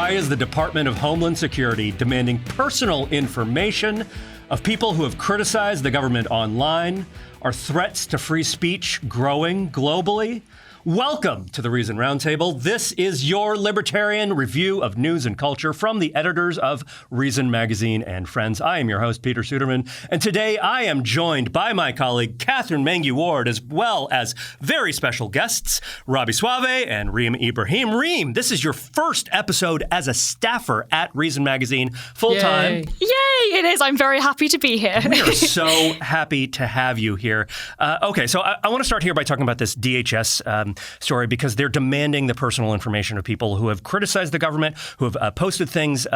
Why is the Department of Homeland Security demanding personal information of people who have criticized the government online? Are threats to free speech growing globally? Welcome to the Reason Roundtable. This is your libertarian review of news and culture from the editors of Reason Magazine and Friends. I am your host, Peter Suderman, and today I am joined by my colleague, Catherine Mangue-Ward, as well as very special guests, Robbie Suave and Reem Ibrahim. Reem, this is your first episode as a staffer at Reason Magazine, full-time. Yay, it is. I'm very happy to be here. We are so happy to have you here. Okay, so I want to start here by talking about this DHS story because they're demanding the personal information of people who have criticized the government, who have posted things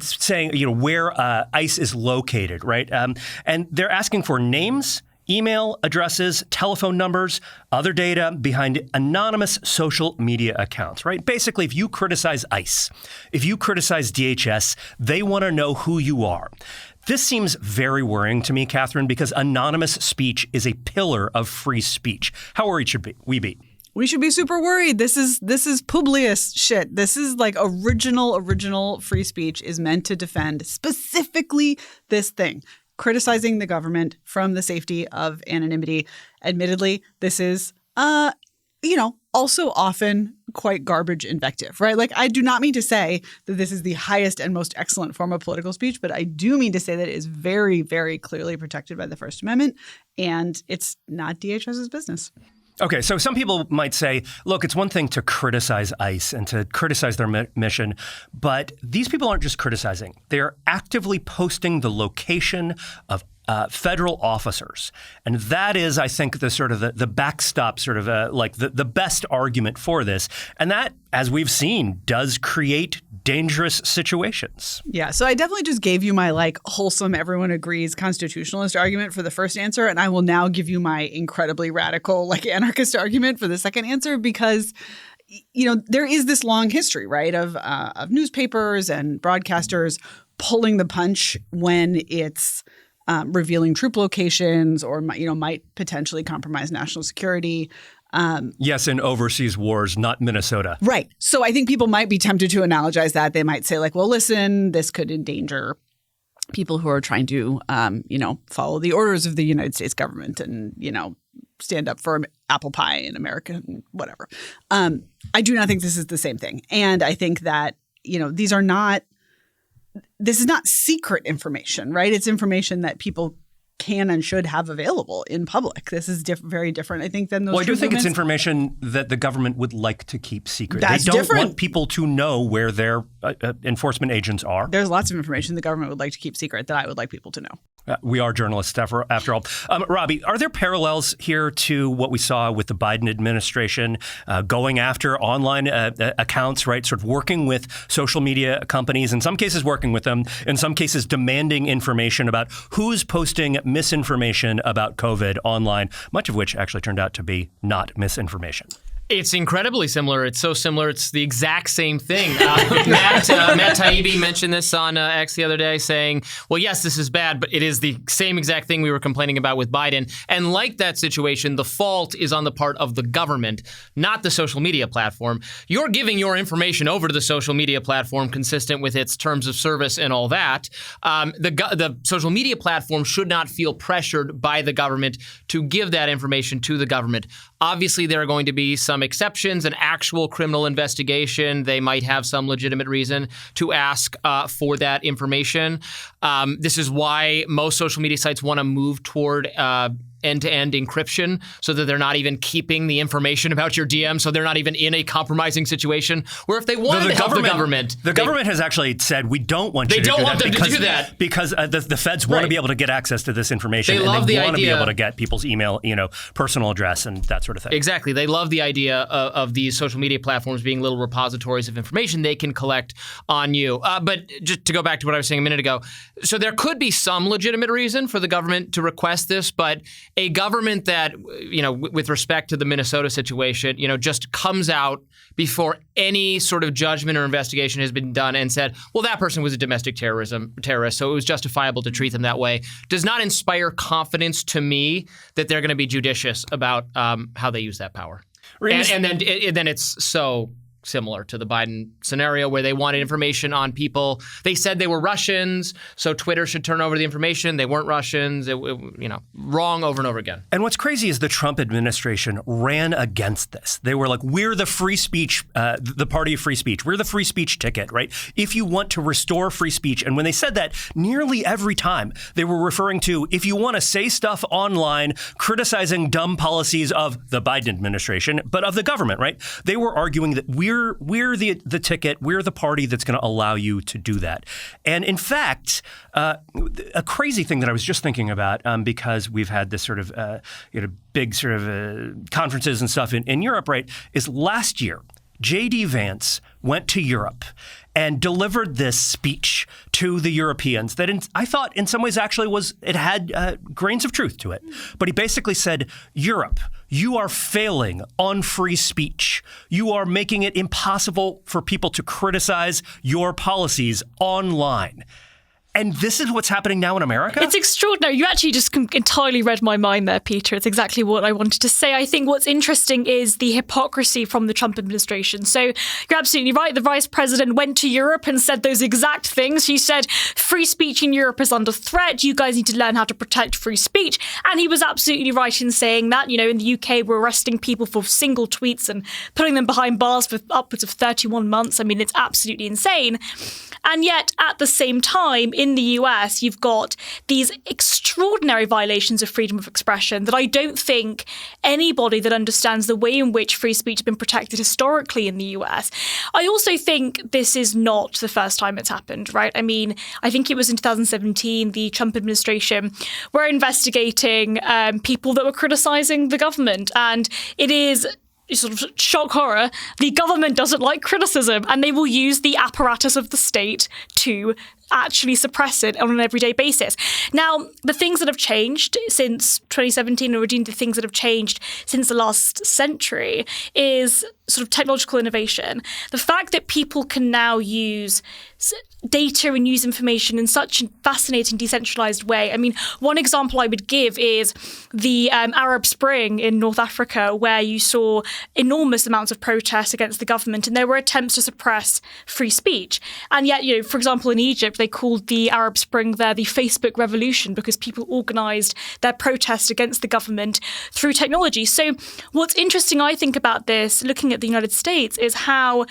saying, where ICE is located, right? And they're asking for names, email addresses, telephone numbers, other data behind anonymous social media accounts, right? Basically, if you criticize ICE, if you criticize DHS, they want to know who you are. This seems very worrying to me, Catherine, because anonymous speech is a pillar of free speech. How worried should we be? We should be super worried. This is Publius shit. This is like original free speech is meant to defend specifically this thing, criticizing the government from the safety of anonymity. Admittedly, this is, also often quite garbage invective, right? Like, I do not mean to say that this is the highest and most excellent form of political speech, but I do mean to say that it is very, very clearly protected by the First Amendment, and it's not DHS's business. Okay, so some people might say, look, it's one thing to criticize ICE and to criticize their mission, but these people aren't just criticizing. They're actively posting the location of federal officers. And that is, I think, the sort of the backstop, sort of the best argument for this. And that, as we've seen, does create dangerous situations. Yeah, so I definitely just gave you my wholesome, everyone agrees constitutionalist argument for the first answer, and I will now give you my incredibly radical anarchist argument for the second answer because there is this long history, right, of newspapers and broadcasters pulling the punch when it's revealing troop locations or might potentially compromise national security. Yes, in overseas wars, not Minnesota. Right. So I think people might be tempted to analogize that. They might say well, listen, this could endanger people who are trying to, follow the orders of the United States government and, stand up for apple pie in America and whatever. I do not think this is the same thing. And I think that, this is not secret information, right? It's information that people can and should have available in public. This is very different, I think, than those. Well, I do think it's information that the government would like to keep secret. That's they don't different. Want people to know where their enforcement agents are. There's lots of information the government would like to keep secret that I would like people to know. We are journalists, after all. Robbie, are there parallels here to what we saw with the Biden administration going after online accounts, right? Sort of working with social media companies, in some cases working with them, in some cases demanding information about who's posting misinformation about COVID online, much of which actually turned out to be not misinformation. It's incredibly similar. It's so similar. It's the exact same thing. Matt Taibbi mentioned this on X the other day saying, well, yes, this is bad, but it is the same exact thing we were complaining about with Biden. And like that situation, the fault is on the part of the government, not the social media platform. You're giving your information over to the social media platform consistent with its terms of service and all that. The social media platform should not feel pressured by the government to give that information to the government. Obviously, there are going to be some exceptions, an actual criminal investigation. They might have some legitimate reason to ask for that information. This is why most social media sites want to move toward end-to-end encryption so that they're not even keeping the information about your DM, so they're not even in a compromising situation. Where if they wanted to help the government... The government has actually said, we don't want you to do that. They don't want them to do that. Because the feds want to be able to get access to this information. They want to be able to get people's email, personal address and that sort of thing. Exactly. They love the idea of these social media platforms being little repositories of information they can collect on you. But just to go back to what I was saying a minute ago, so there could be some legitimate reason for the government to request this, but a government that, with respect to the Minnesota situation, just comes out before any sort of judgment or investigation has been done and said, well, that person was a domestic terrorist, so it was justifiable to treat them that way, does not inspire confidence to me that they're going to be judicious about how they use that power. And then it's so similar to the Biden scenario where they wanted information on people. They said they were Russians, so Twitter should turn over the information. They weren't Russians. Wrong over and over again. And what's crazy is the Trump administration ran against this. They were like, we're the free speech, the party of free speech. We're the free speech ticket, right? If you want to restore free speech. And when they said that, nearly every time they were referring to, if you want to say stuff online criticizing dumb policies of the Biden administration, but of the government, right? They were arguing that we're the ticket, we're the party that's going to allow you to do that. And in fact, a crazy thing that I was just thinking about, because we've had this sort of big sort of conferences and stuff in Europe, right, is last year, J.D. Vance went to Europe and delivered this speech to the Europeans that I thought in some ways actually it had grains of truth to it. But he basically said, Europe, you are failing on free speech. You are making it impossible for people to criticize your policies online. And this is what's happening now in America? It's extraordinary. You actually just entirely read my mind there, Peter. It's exactly what I wanted to say. I think what's interesting is the hypocrisy from the Trump administration. So you're absolutely right. The vice president went to Europe and said those exact things. He said, free speech in Europe is under threat. You guys need to learn how to protect free speech. And he was absolutely right in saying that. In the UK, we're arresting people for single tweets and putting them behind bars for upwards of 31 months. I mean, it's absolutely insane. And yet, at the same time, in the US, you've got these extraordinary violations of freedom of expression that I don't think anybody that understands the way in which free speech has been protected historically in the US. I also think this is not the first time it's happened, right? I mean, I think it was in 2017, the Trump administration were investigating people that were criticizing the government. And it is sort of shock horror, the government doesn't like criticism and they will use the apparatus of the state to actually suppress it on an everyday basis. Now, the things that have changed since 2017, or indeed the things that have changed since the last century, is sort of technological innovation. The fact that people can now use data and use information in such a fascinating, decentralized way. I mean, one example I would give is the Arab Spring in North Africa, where you saw enormous amounts of protests against the government, and there were attempts to suppress free speech. And yet, for example, in Egypt, they called the Arab Spring there the Facebook Revolution because people organized their protest against the government through technology. So what's interesting, I think, about this, looking at the United States, is how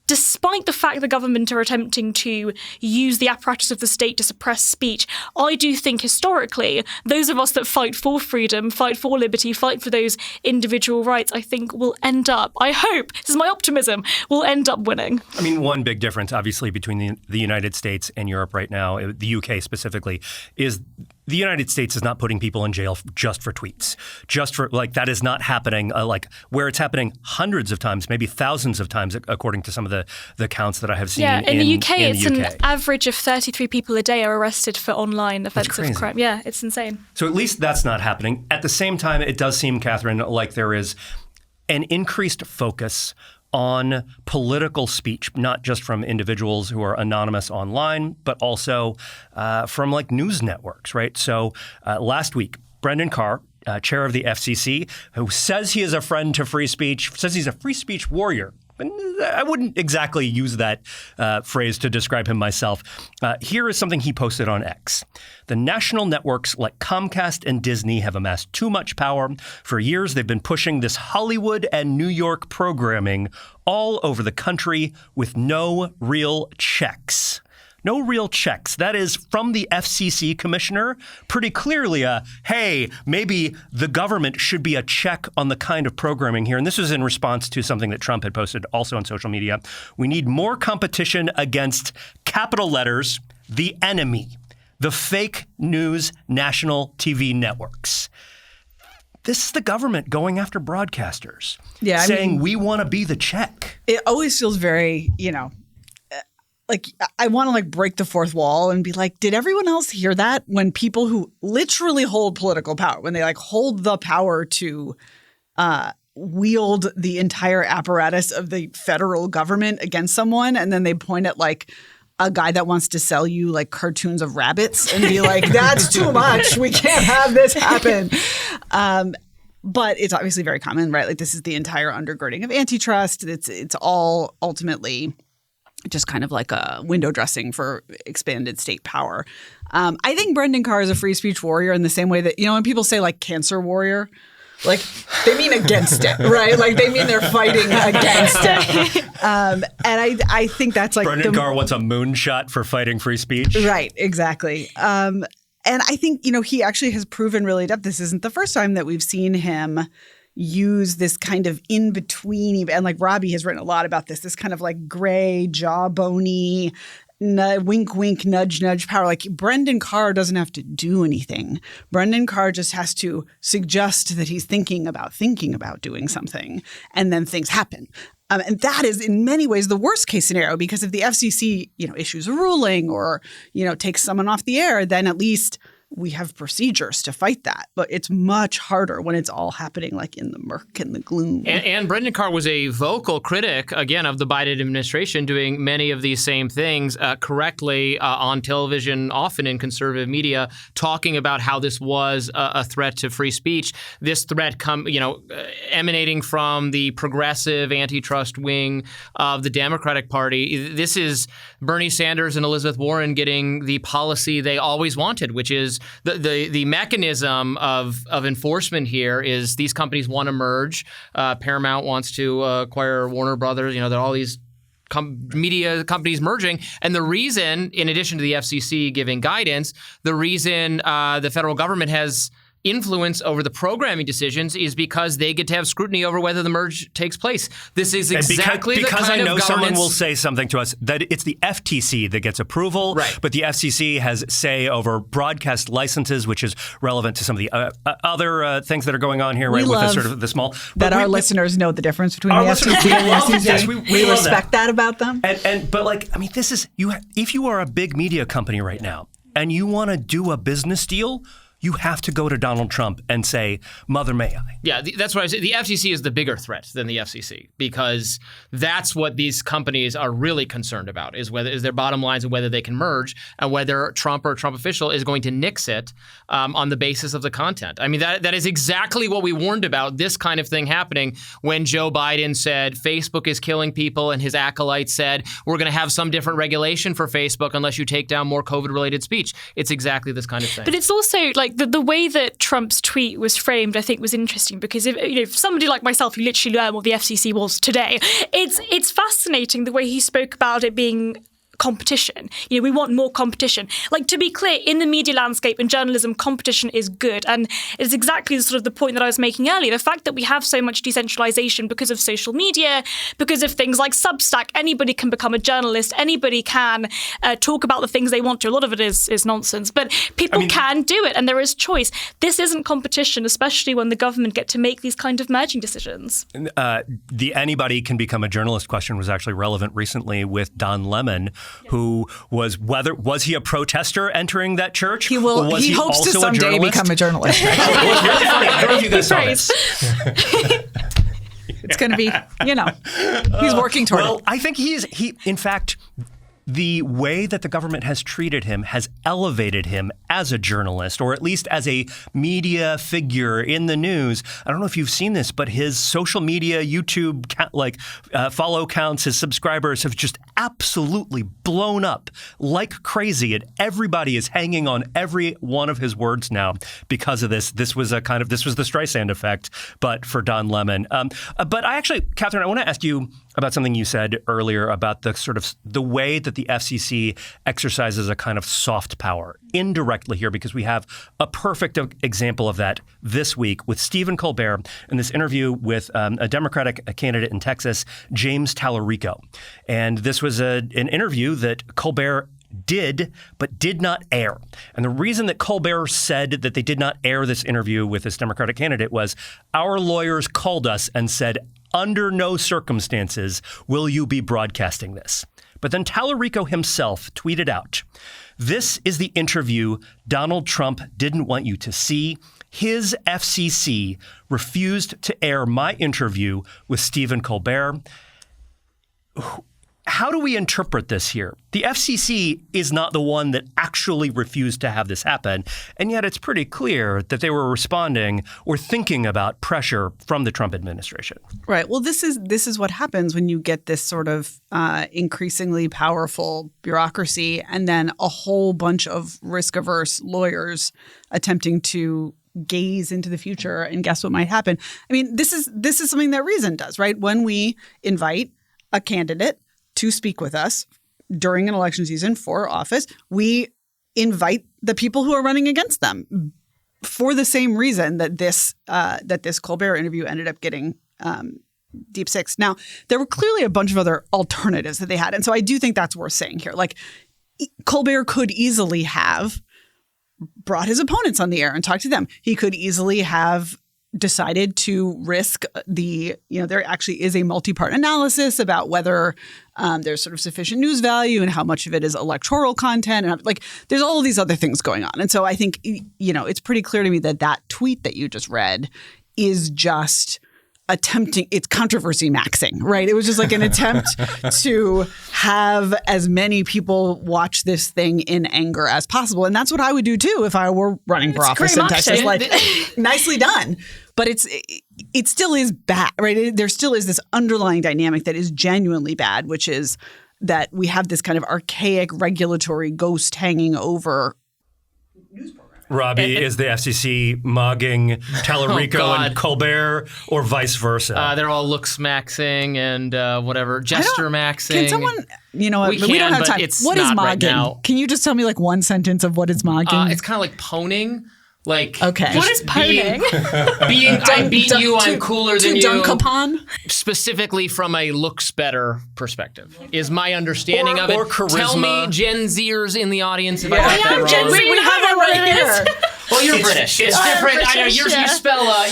despite the fact the government are attempting to use the apparatus of the state to suppress speech, I do think historically, those of us that fight for freedom, fight for liberty, fight for those individual rights, I think will end up, I hope, this is my optimism, will end up winning. I mean, one big difference, obviously, between the United States and Europe right now, the UK specifically, is the United States is not putting people in jail just for tweets. Just for, that is not happening, where it's happening hundreds of times, maybe thousands of times, according to some of the counts that I have seen. Yeah, in the UK, it's an average of 33 people a day are arrested for online offensive crime. Yeah, it's insane. So at least that's not happening. At the same time, it does seem, Catherine, like there is an increased focus on political speech, not just from individuals who are anonymous online, but also from news networks, right? So last week, Brendan Carr, chair of the FCC, who says he is a friend to free speech, says he's a free speech warrior. I wouldn't exactly use that phrase to describe him myself. Here is something he posted on X. The national networks like Comcast and Disney have amassed too much power. For years, they've been pushing this Hollywood and New York programming all over the country with no real checks. No real checks. That is from the FCC commissioner. Pretty clearly hey, maybe the government should be a check on the kind of programming here. And this was in response to something that Trump had posted also on social media. We need more competition against, capital letters, the enemy, the fake news national TV networks. This is the government going after broadcasters, saying we want to be the check. It always feels very, I want to break the fourth wall and be like, did everyone else hear that? When people who literally hold political power, when they hold the power to wield the entire apparatus of the federal government against someone, and then they point at a guy that wants to sell you cartoons of rabbits and be like, that's too much. We can't have this happen. But it's obviously very common, right? Like this is the entire undergirding of antitrust. It's all ultimately just kind of like a window dressing for expanded state power. I think Brendan Carr is a free speech warrior in the same way that, when people say like cancer warrior, like they mean against it, right? Like they mean they're fighting against it. And I think that's like Brendan Carr wants a moonshot for fighting free speech. Right, exactly. And I think, he actually has proven really adept. This isn't the first time that we've seen him use this kind of in-between, and like Robbie has written a lot about this kind of like gray, jawbony, wink, wink, nudge, nudge power. Like Brendan Carr doesn't have to do anything. Brendan Carr just has to suggest that he's thinking about doing something, and then things happen. And that is in many ways the worst case scenario, because if the FCC, issues a ruling or, takes someone off the air, then at least we have procedures to fight that. But it's much harder when it's all happening like in the murk and the gloom. And Brendan Carr was a vocal critic, again, of the Biden administration, doing many of these same things correctly on television, often in conservative media, talking about how this was a threat to free speech. This threat emanating from the progressive antitrust wing of the Democratic Party. This is Bernie Sanders and Elizabeth Warren getting the policy they always wanted, which is the mechanism of enforcement here is these companies want to merge. Paramount wants to acquire Warner Brothers. There are all these media companies merging. And the reason, in addition to the FCC giving guidance, the reason the federal government has influence over the programming decisions is because they get to have scrutiny over whether the merge takes place. This is exactly the kind of because I know governance. someone will say something to us that it's the FTC that gets approval, right? But the FCC has say over broadcast licenses, which is relevant to some of the other things that are going on here, right? With the sort of the small that our listeners know the difference between the FCC and the FCC. Yes, we respect that about them. But this is if you are a big media company right now and you want to do a business deal, you have to go to Donald Trump and say, "Mother, may I?" Yeah, that's what I say. The FCC is the bigger threat than the FCC, because that's what these companies are really concerned about, is their bottom lines and whether they can merge, and whether Trump or a Trump official is going to nix it on the basis of the content. I mean, that is exactly what we warned about, this kind of thing happening when Joe Biden said Facebook is killing people, and his acolytes said, we're going to have some different regulation for Facebook unless you take down more COVID-related speech. It's exactly this kind of thing. But it's also like the way that Trump's tweet was framed, I think, was interesting, because if somebody like myself who literally learned what the FCC was today, it's fascinating the way he spoke about it being competition. We want more competition. Like, to be clear, in the media landscape and journalism, competition is good. And it's exactly sort of the point that I was making earlier. The fact that we have so much decentralization because of social media, because of things like Substack, anybody can become a journalist, anybody can talk about the things they want to. A lot of it is nonsense, but people can do it, and there is choice. This isn't competition, especially when the government get to make these kind of merging decisions. The anybody can become a journalist question was actually relevant recently with Don Lemon, who was he a protester entering that church? He hopes to someday become a journalist. It was really funny. I don't know if you guys saw this. It's going to be, he's working toward it. Well, I think in fact, the way that the government has treated him has elevated him as a journalist, or at least as a media figure in the news. I don't know if you've seen this, but his social media, YouTube, follow counts, his subscribers have just absolutely blown up like crazy. And everybody is hanging on every one of his words now because of this. This was the Streisand effect, but for Don Lemon. But Catherine, I want to ask you about something you said earlier about the sort of the way that the FCC exercises a kind of soft power indirectly here, because we have a perfect example of that this week with Stephen Colbert in this interview with a Democratic candidate in Texas, James Tallarico. And this was an interview that Colbert did, but did not air. And the reason that Colbert said that they did not air this interview with this Democratic candidate was our lawyers called us and said, under no circumstances will you be broadcasting this. But then Tallarico himself tweeted out, "This is the interview Donald Trump didn't want you to see. His FCC refused to air my interview with Stephen Colbert." how do we interpret this here? The FCC is not the one that actually refused to have this happen, and yet it's pretty clear that they were responding or thinking about pressure from the Trump administration. Right. Well, this is what happens when you get this sort of increasingly powerful bureaucracy and then a whole bunch of risk-averse lawyers attempting to gaze into the future and guess what might happen. I mean, this is something that Reason does, right? When we invite a candidate to speak with us during an election season for office, we invite the people who are running against them for the same reason that this Colbert interview ended up getting deep six. Now, there were clearly a bunch of other alternatives that they had. And so I do think that's worth saying here. Like, Colbert could easily have brought his opponents on the air and talked to them. He could easily have decided to risk there actually is a multi-part analysis about whether there's sort of sufficient news value and how much of it is electoral content. And like, there's all of these other things going on. And so I think, it's pretty clear to me that tweet that you just read is just it's controversy maxing, right? It was just like an attempt to have as many people watch this thing in anger as possible. And that's what I would do too if I were running for office in Texas. Like, nicely done. But it still is bad, right? There still is this underlying dynamic that is genuinely bad, which is that we have this kind of archaic regulatory ghost hanging over news programs. Robbie, is the FCC mugging Tallarico and Colbert, or vice versa? They're all looks maxing and whatever, gesture maxing. Can someone, we don't have time. It's what is mogging? Right, can you just tell me like one sentence of what is mogging? It's kind of like poning. Like, okay. What is poning? I beat you, I'm cooler than you. Dunk upon? Specifically from a looks better perspective, is my understanding of it. Or charisma. Tell me, Gen Zers in the audience, if I got that wrong. Gen Z, we have it right here. Well, you're British. It's different. British, I know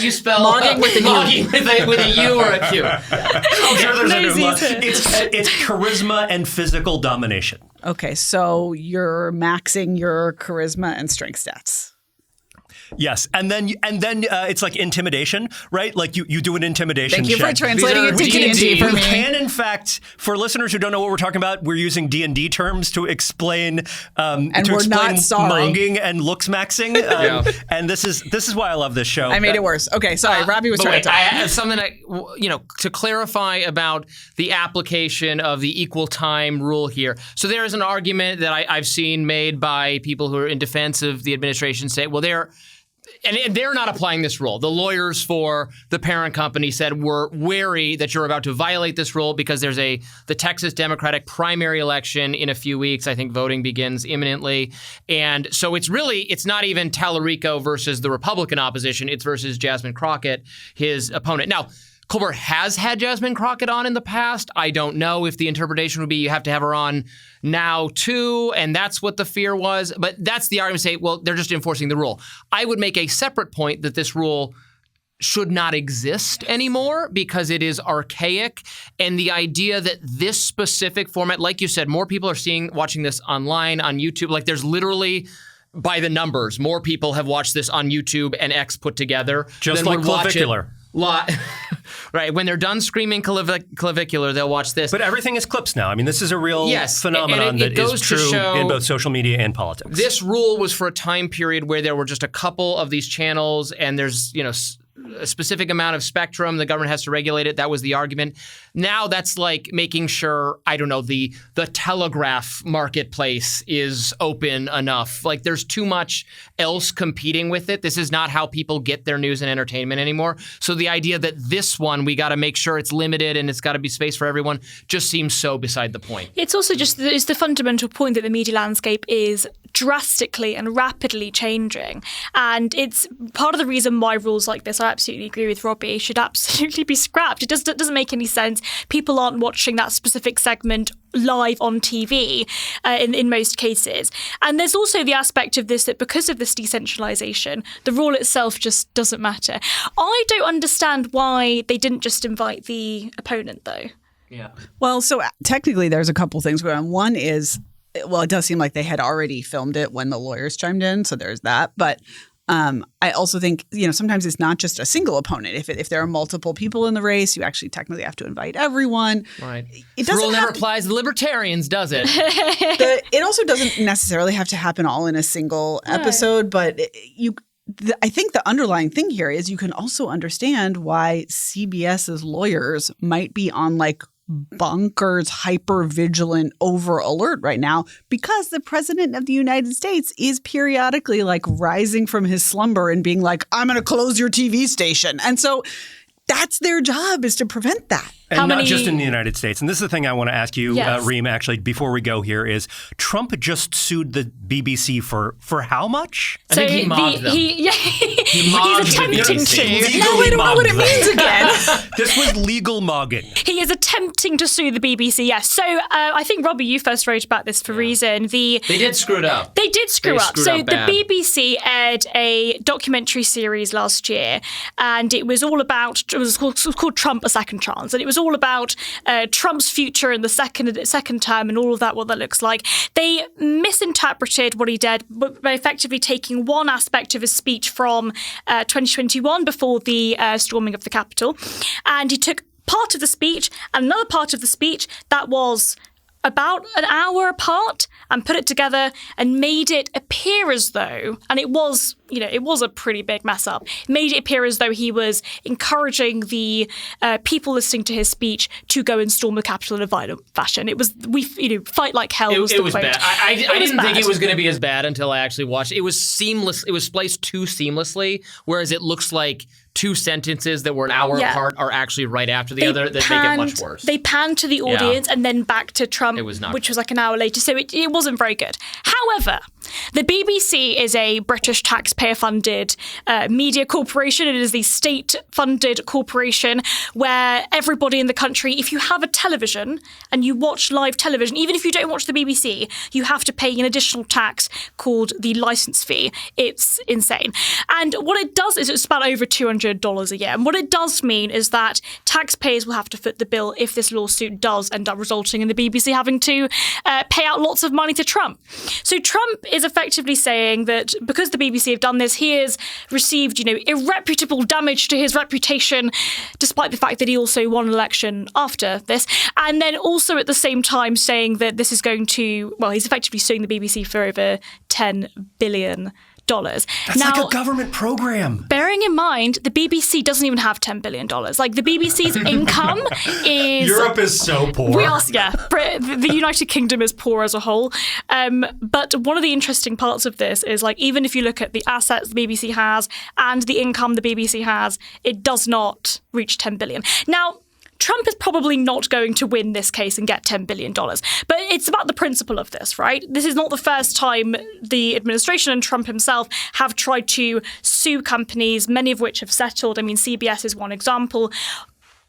you spell mogging with a U or a Q. I'm sure there's a new one. It's charisma and physical domination. Okay, so you're maxing your charisma and strength stats. Yes, and then it's like intimidation, right? Like you do an intimidation Thank you check. for translating it to D&D for me. You can, in fact, for listeners who don't know what we're talking about, we're using D&D terms to explain mugging and looks maxing. And this is why I love this show. I made it worse. Okay, sorry. Robbie was trying to talk. I have something to clarify about the application of the equal time rule here. So there is an argument that I've seen made by people who are in defense of the administration say, well, they're not applying this rule. The lawyers for the parent company said, we're wary that you're about to violate this rule because there's the Texas Democratic primary election in a few weeks. I think voting begins imminently. And so it's not even Tallarico versus the Republican opposition. It's versus Jasmine Crockett, his opponent. Now, Colbert has had Jasmine Crockett on in the past. I don't know if the interpretation would be you have to have her on now too, and that's what the fear was. But that's the argument to say, well, they're just enforcing the rule. I would make a separate point that this rule should not exist anymore because it is archaic. And the idea that this specific format, like you said, more people are watching this online, on YouTube. Like there's literally, by the numbers, more people have watched this on YouTube and X put together. Just like clavicular. Right. When they're done screaming clavicular, they'll watch this. But everything is clips now. I mean, this is a real phenomenon that is true in both social media and politics. This rule was for a time period where there were just a couple of these channels and there's, a specific amount of spectrum. The government has to regulate it. That was the argument. Now that's like making sure, the telegraph marketplace is open enough. Like there's too much else competing with it. This is not how people get their news and entertainment anymore. So the idea that this one, we got to make sure it's limited and it's got to be space for everyone just seems so beside the point. It's also it's the fundamental point that the media landscape is drastically and rapidly changing. And it's part of the reason why rules like this, I absolutely agree with Robbie, should absolutely be scrapped. It doesn't make any sense. People aren't watching that specific segment live on TV in most cases. And there's also the aspect of this that because of this decentralization, the rule itself just doesn't matter. I don't understand why they didn't just invite the opponent, though. Yeah. Well, so technically there's a couple things going on. One is, well, it does seem like they had already filmed it when the lawyers chimed in, so there's that. But I also think, sometimes it's not just a single opponent. If there are multiple people in the race, you actually technically have to invite everyone. Right. It The rule doesn't never applies to libertarians, does it? it also doesn't necessarily have to happen all in a single episode, but I think the underlying thing here is you can also understand why CBS's lawyers might be on bonkers, hyper vigilant, over alert right now, because the president of the United States is periodically rising from his slumber and being like, I'm going to close your TV station. And so that's their job, is to prevent that. And not just in the United States. And this is the thing I want to ask you, Yes. Reem, actually, before we go here, is Trump just sued the BBC for how much? I think he mobbed them. He mobbed he's the attempting BBC. to. Now I don't know what it means again. This was legal mogging. He is attempting to sue the BBC, yes. So I think, Robbie, you first wrote about this for Reason. They did screw it up. They did screw up. screwed So up the bad. BBC aired a documentary series last year, and it was all about, it was called Trump: A Second Chance, and it was all about Trump's future in the second term and all of that, what that looks like. They misinterpreted what he did by effectively taking one aspect of his speech from 2021 before the storming of the Capitol, and he took part of the speech and another part of the speech that was about an hour apart and put it together and made it appear as though, and it was a pretty big mess up, made it appear as though he was encouraging the people listening to his speech to go and storm the Capitol in a violent fashion. It was, fight like hell was the It was quote. bad. I didn't think bad. it was going to be as bad until I actually watched it. It was seamless. It was spliced too seamlessly, whereas it looks like two sentences that were an hour apart are actually right after the other that make it much worse. They panned to the audience and then back to Trump, It was not which was an hour later. So it wasn't very good. However, the BBC is a British taxpayer-funded media corporation. It is the state-funded corporation where everybody in the country, if you have a television and you watch live television, even if you don't watch the BBC, you have to pay an additional tax called the license fee. It's insane. And what it does is it's about over $200 a year. And what it does mean is that taxpayers will have to foot the bill if this lawsuit does end up resulting in the BBC having to pay out lots of money to Trump. So Trump is effectively saying that because the BBC have done this, he has received, irreparable damage to his reputation, despite the fact that he also won an election after this. And then also at the same time saying that this is going to, he's effectively suing the BBC for over $10 billion. That's like a government program. Bearing in mind, the BBC doesn't even have $10 billion. The BBC's income is... Europe is so poor. We are, the United Kingdom is poor as a whole. But one of the interesting parts of this is, even if you look at the assets the BBC has and the income the BBC has, it does not reach $10 billion. Now, Trump is probably not going to win this case and get $10 billion. But it's about the principle of this, right? This is not the first time the administration and Trump himself have tried to sue companies, many of which have settled. I mean, CBS is one example.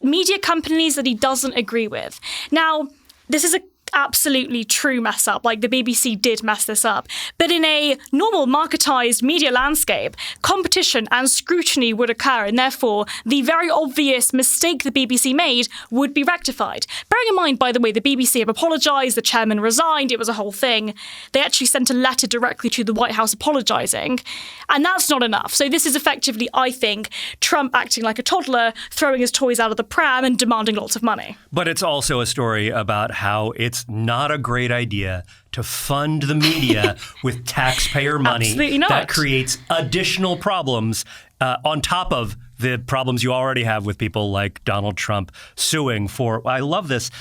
Media companies that he doesn't agree with. Now, this is a absolutely true mess up. The BBC did mess this up. But in a normal marketized media landscape, competition and scrutiny would occur, and therefore the very obvious mistake the BBC made would be rectified. Bearing in mind, by the way, the BBC have apologized, the chairman resigned, it was a whole thing. They actually sent a letter directly to the White House apologizing, and that's not enough. So this is effectively, I think, Trump acting like a toddler, throwing his toys out of the pram and demanding lots of money. But it's also a story about how it's not a great idea to fund the media with taxpayer money. Absolutely not. That creates additional problems on top of the problems you already have with people like Donald Trump suing for. I love this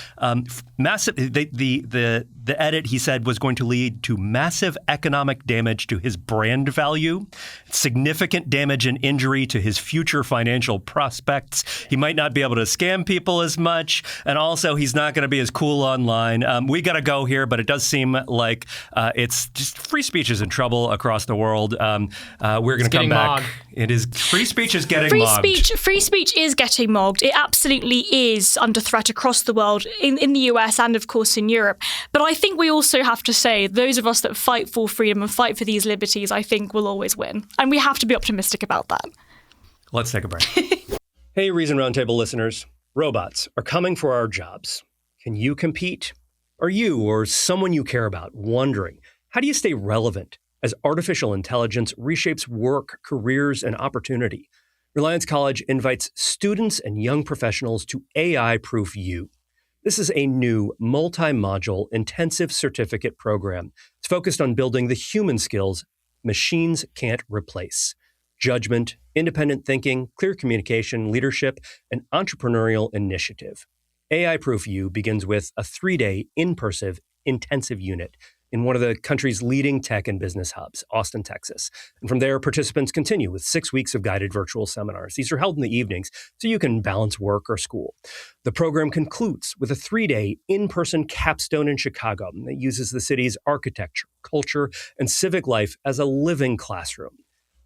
massive. The edit, he said, was going to lead to massive economic damage to his brand value, significant damage and injury to his future financial prospects. He might not be able to scam people as much, and also he's not going to be as cool online. We got to go here, but it does seem like it's just free speech is in trouble across the world. We're going to come back. Mogged. It is free speech is getting mogged. Free speech is getting mogged. It absolutely is under threat across the world, in the US and, of course, in Europe. But I think we also have to say, those of us that fight for freedom and fight for these liberties, I think will always win. And we have to be optimistic about that. Let's take a break. Hey, Reason Roundtable listeners. Robots are coming for our jobs. Can you compete? Are you or someone you care about wondering, how do you stay relevant as artificial intelligence reshapes work, careers, and opportunity. Reliance College invites students and young professionals to AI-Proof You. This is a new multi-module intensive certificate program. It's focused on building the human skills machines can't replace: judgment, independent thinking, clear communication, leadership, and entrepreneurial initiative. AI-Proof You begins with a 3-day in-person intensive unit in one of the country's leading tech and business hubs, Austin, Texas. And from there, participants continue with 6 weeks of guided virtual seminars. These are held in the evenings, so you can balance work or school. The program concludes with a 3-day in-person capstone in Chicago that uses the city's architecture, culture, and civic life as a living classroom.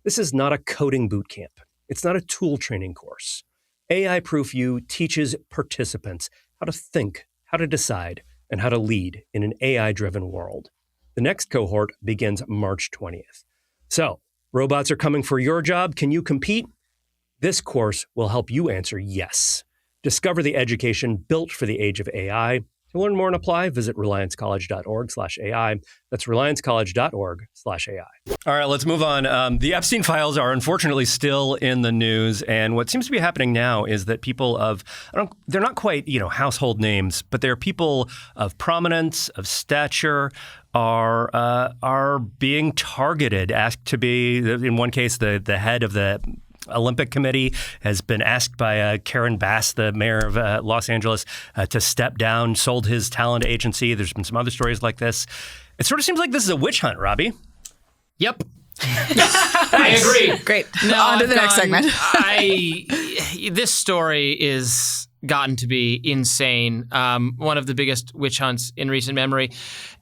This is not a coding boot camp. It's not a tool training course. AI-Proof You teaches participants how to think, how to decide, and how to lead in an AI-driven world. The next cohort begins March 20th. So, robots are coming for your job. Can you compete? This course will help you answer yes. Discover the education built for the age of AI. To learn more and apply, visit reliancecollege.org/AI. That's reliancecollege.org/AI. All right, let's move on. The Epstein files are unfortunately still in the news. And what seems to be happening now is that people they're not quite, household names, but they're people of prominence, of stature, are being targeted, asked to be, in one case, the head of the Olympic Committee has been asked by Karen Bass, the mayor of Los Angeles, to step down, sold his talent agency. There's been some other stories like this. It sort of seems like this is a witch hunt, Robbie. Yep. I agree. Great. No, On to the next segment. This story is gotten to be insane. One of the biggest witch hunts in recent memory.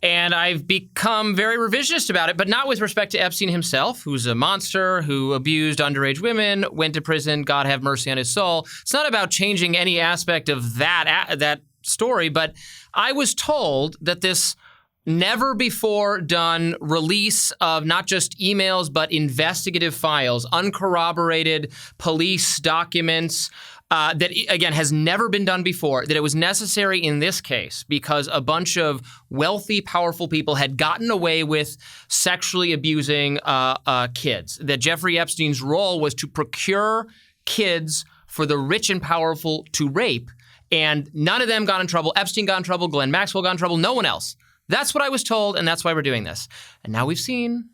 And I've become very revisionist about it, but not with respect to Epstein himself, who's a monster, who abused underage women, went to prison, God have mercy on his soul. It's not about changing any aspect of that story, but I was told that this never before done release of not just emails, but investigative files, uncorroborated police documents, that, again, has never been done before, that it was necessary in this case because a bunch of wealthy, powerful people had gotten away with sexually abusing kids, that Jeffrey Epstein's role was to procure kids for the rich and powerful to rape, and none of them got in trouble. Epstein got in trouble, Glenn Maxwell got in trouble, no one else. That's what I was told, and that's why we're doing this. And now we've seen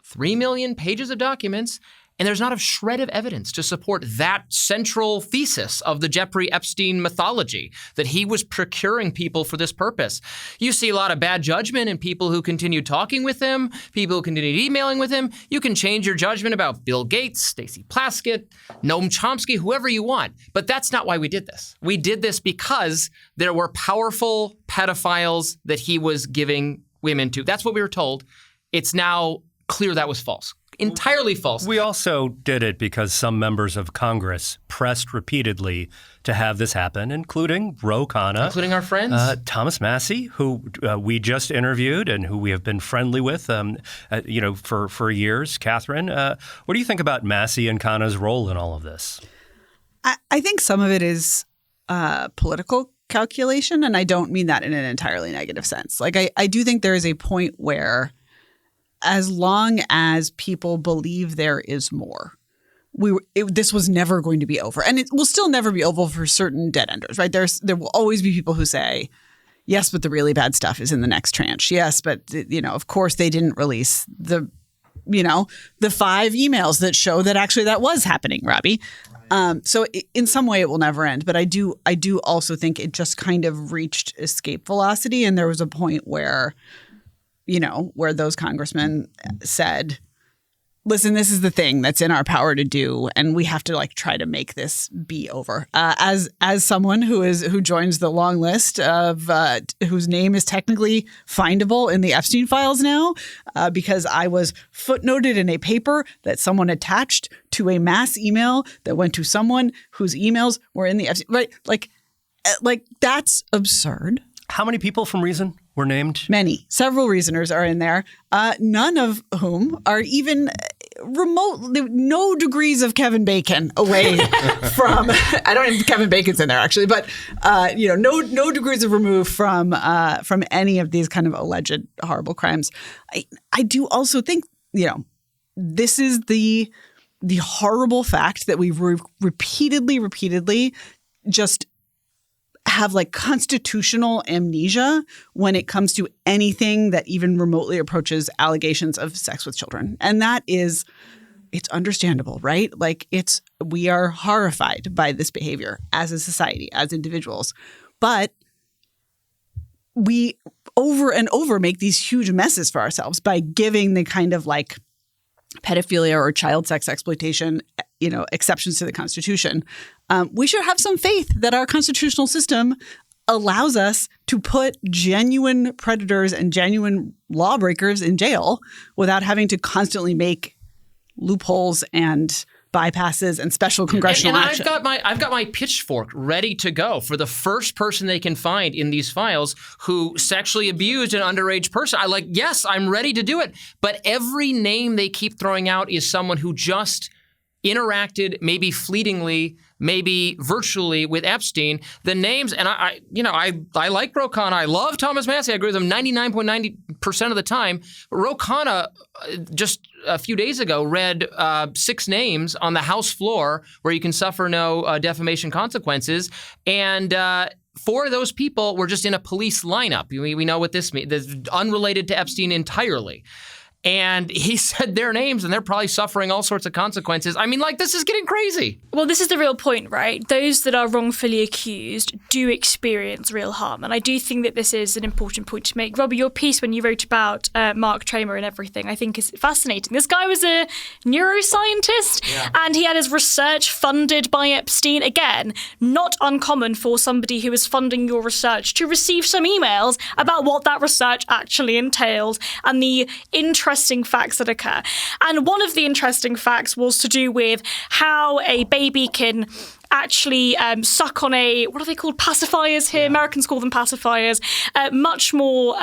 3 million pages of documents, and there's not a shred of evidence to support that central thesis of the Jeffrey Epstein mythology, that he was procuring people for this purpose. You see a lot of bad judgment in people who continued talking with him, people who continued emailing with him. You can change your judgment about Bill Gates, Stacey Plaskett, Noam Chomsky, whoever you want. But that's not why we did this. We did this because there were powerful pedophiles that he was giving women to. That's what we were told. It's now clear that was false. Entirely false. We also did it because some members of Congress pressed repeatedly to have this happen, including Ro Khanna. Including our friends. Thomas Massie, who we just interviewed and who we have been friendly with for years. Catherine, what do you think about Massie and Khanna's role in all of this? I think some of it is political calculation, and I don't mean that in an entirely negative sense. Like, I do think there is a point where, as long as people believe there is more, this was never going to be over. And it will still never be over for certain dead enders, right? There will always be people who say, yes, but the really bad stuff is in the next tranche. Yes, but, of course they didn't release the 5 emails that show that actually that was happening, Robbie. So in some way it will never end. But I do also think it just kind of reached escape velocity. And there was a point where those congressmen said, listen, this is the thing that's in our power to do, and we have to try to make this be over. As someone who joins the long list of whose name is technically findable in the Epstein files now, because I was footnoted in a paper that someone attached to a mass email that went to someone whose emails were in the Epstein, right? Like that's absurd. How many people from Reason were named? Many. Several Reasoners are in there, none of whom are even no degrees of Kevin Bacon away from, I don't even, Kevin Bacon's in there actually, but, no degrees of remove from any of these kind of alleged horrible crimes. I do also think this is the horrible fact that we've repeatedly just have like constitutional amnesia when it comes to anything that even remotely approaches allegations of sex with children. And it's understandable, right? Like we are horrified by this behavior as a society, as individuals. But we over and over make these huge messes for ourselves by giving the kind of like pedophilia or child sex exploitation, exceptions to the Constitution. We should have some faith that our constitutional system allows us to put genuine predators and genuine lawbreakers in jail without having to constantly make loopholes and bypasses and special congressional action. I've got my pitchfork ready to go for the first person they can find in these files who sexually abused an underage person. Yes, I'm ready to do it. But every name they keep throwing out is someone who just interacted, maybe fleetingly, maybe virtually, with Epstein. The names, and I like Ro Khanna. I love Thomas Massie. I agree with him 99.90% of the time. Ro Khanna, just a few days ago, read 6 names on the House floor where you can suffer no defamation consequences, and 4 of those people were just in a police lineup. We know what this means. This unrelated to Epstein entirely. And he said their names, and they're probably suffering all sorts of consequences. I mean, this is getting crazy. Well, this is the real point, right? Those that are wrongfully accused do experience real harm. And I do think that this is an important point to make. Robbie, your piece when you wrote about Mark Tramo and everything, I think is fascinating. This guy was a neuroscientist, and he had his research funded by Epstein. Again, not uncommon for somebody who is funding your research to receive some emails about what that research actually entailed and the interesting facts that occur. And one of the interesting facts was to do with how a baby can actually suck on what are they called? Pacifiers here. Yeah. Americans call them pacifiers. They're much more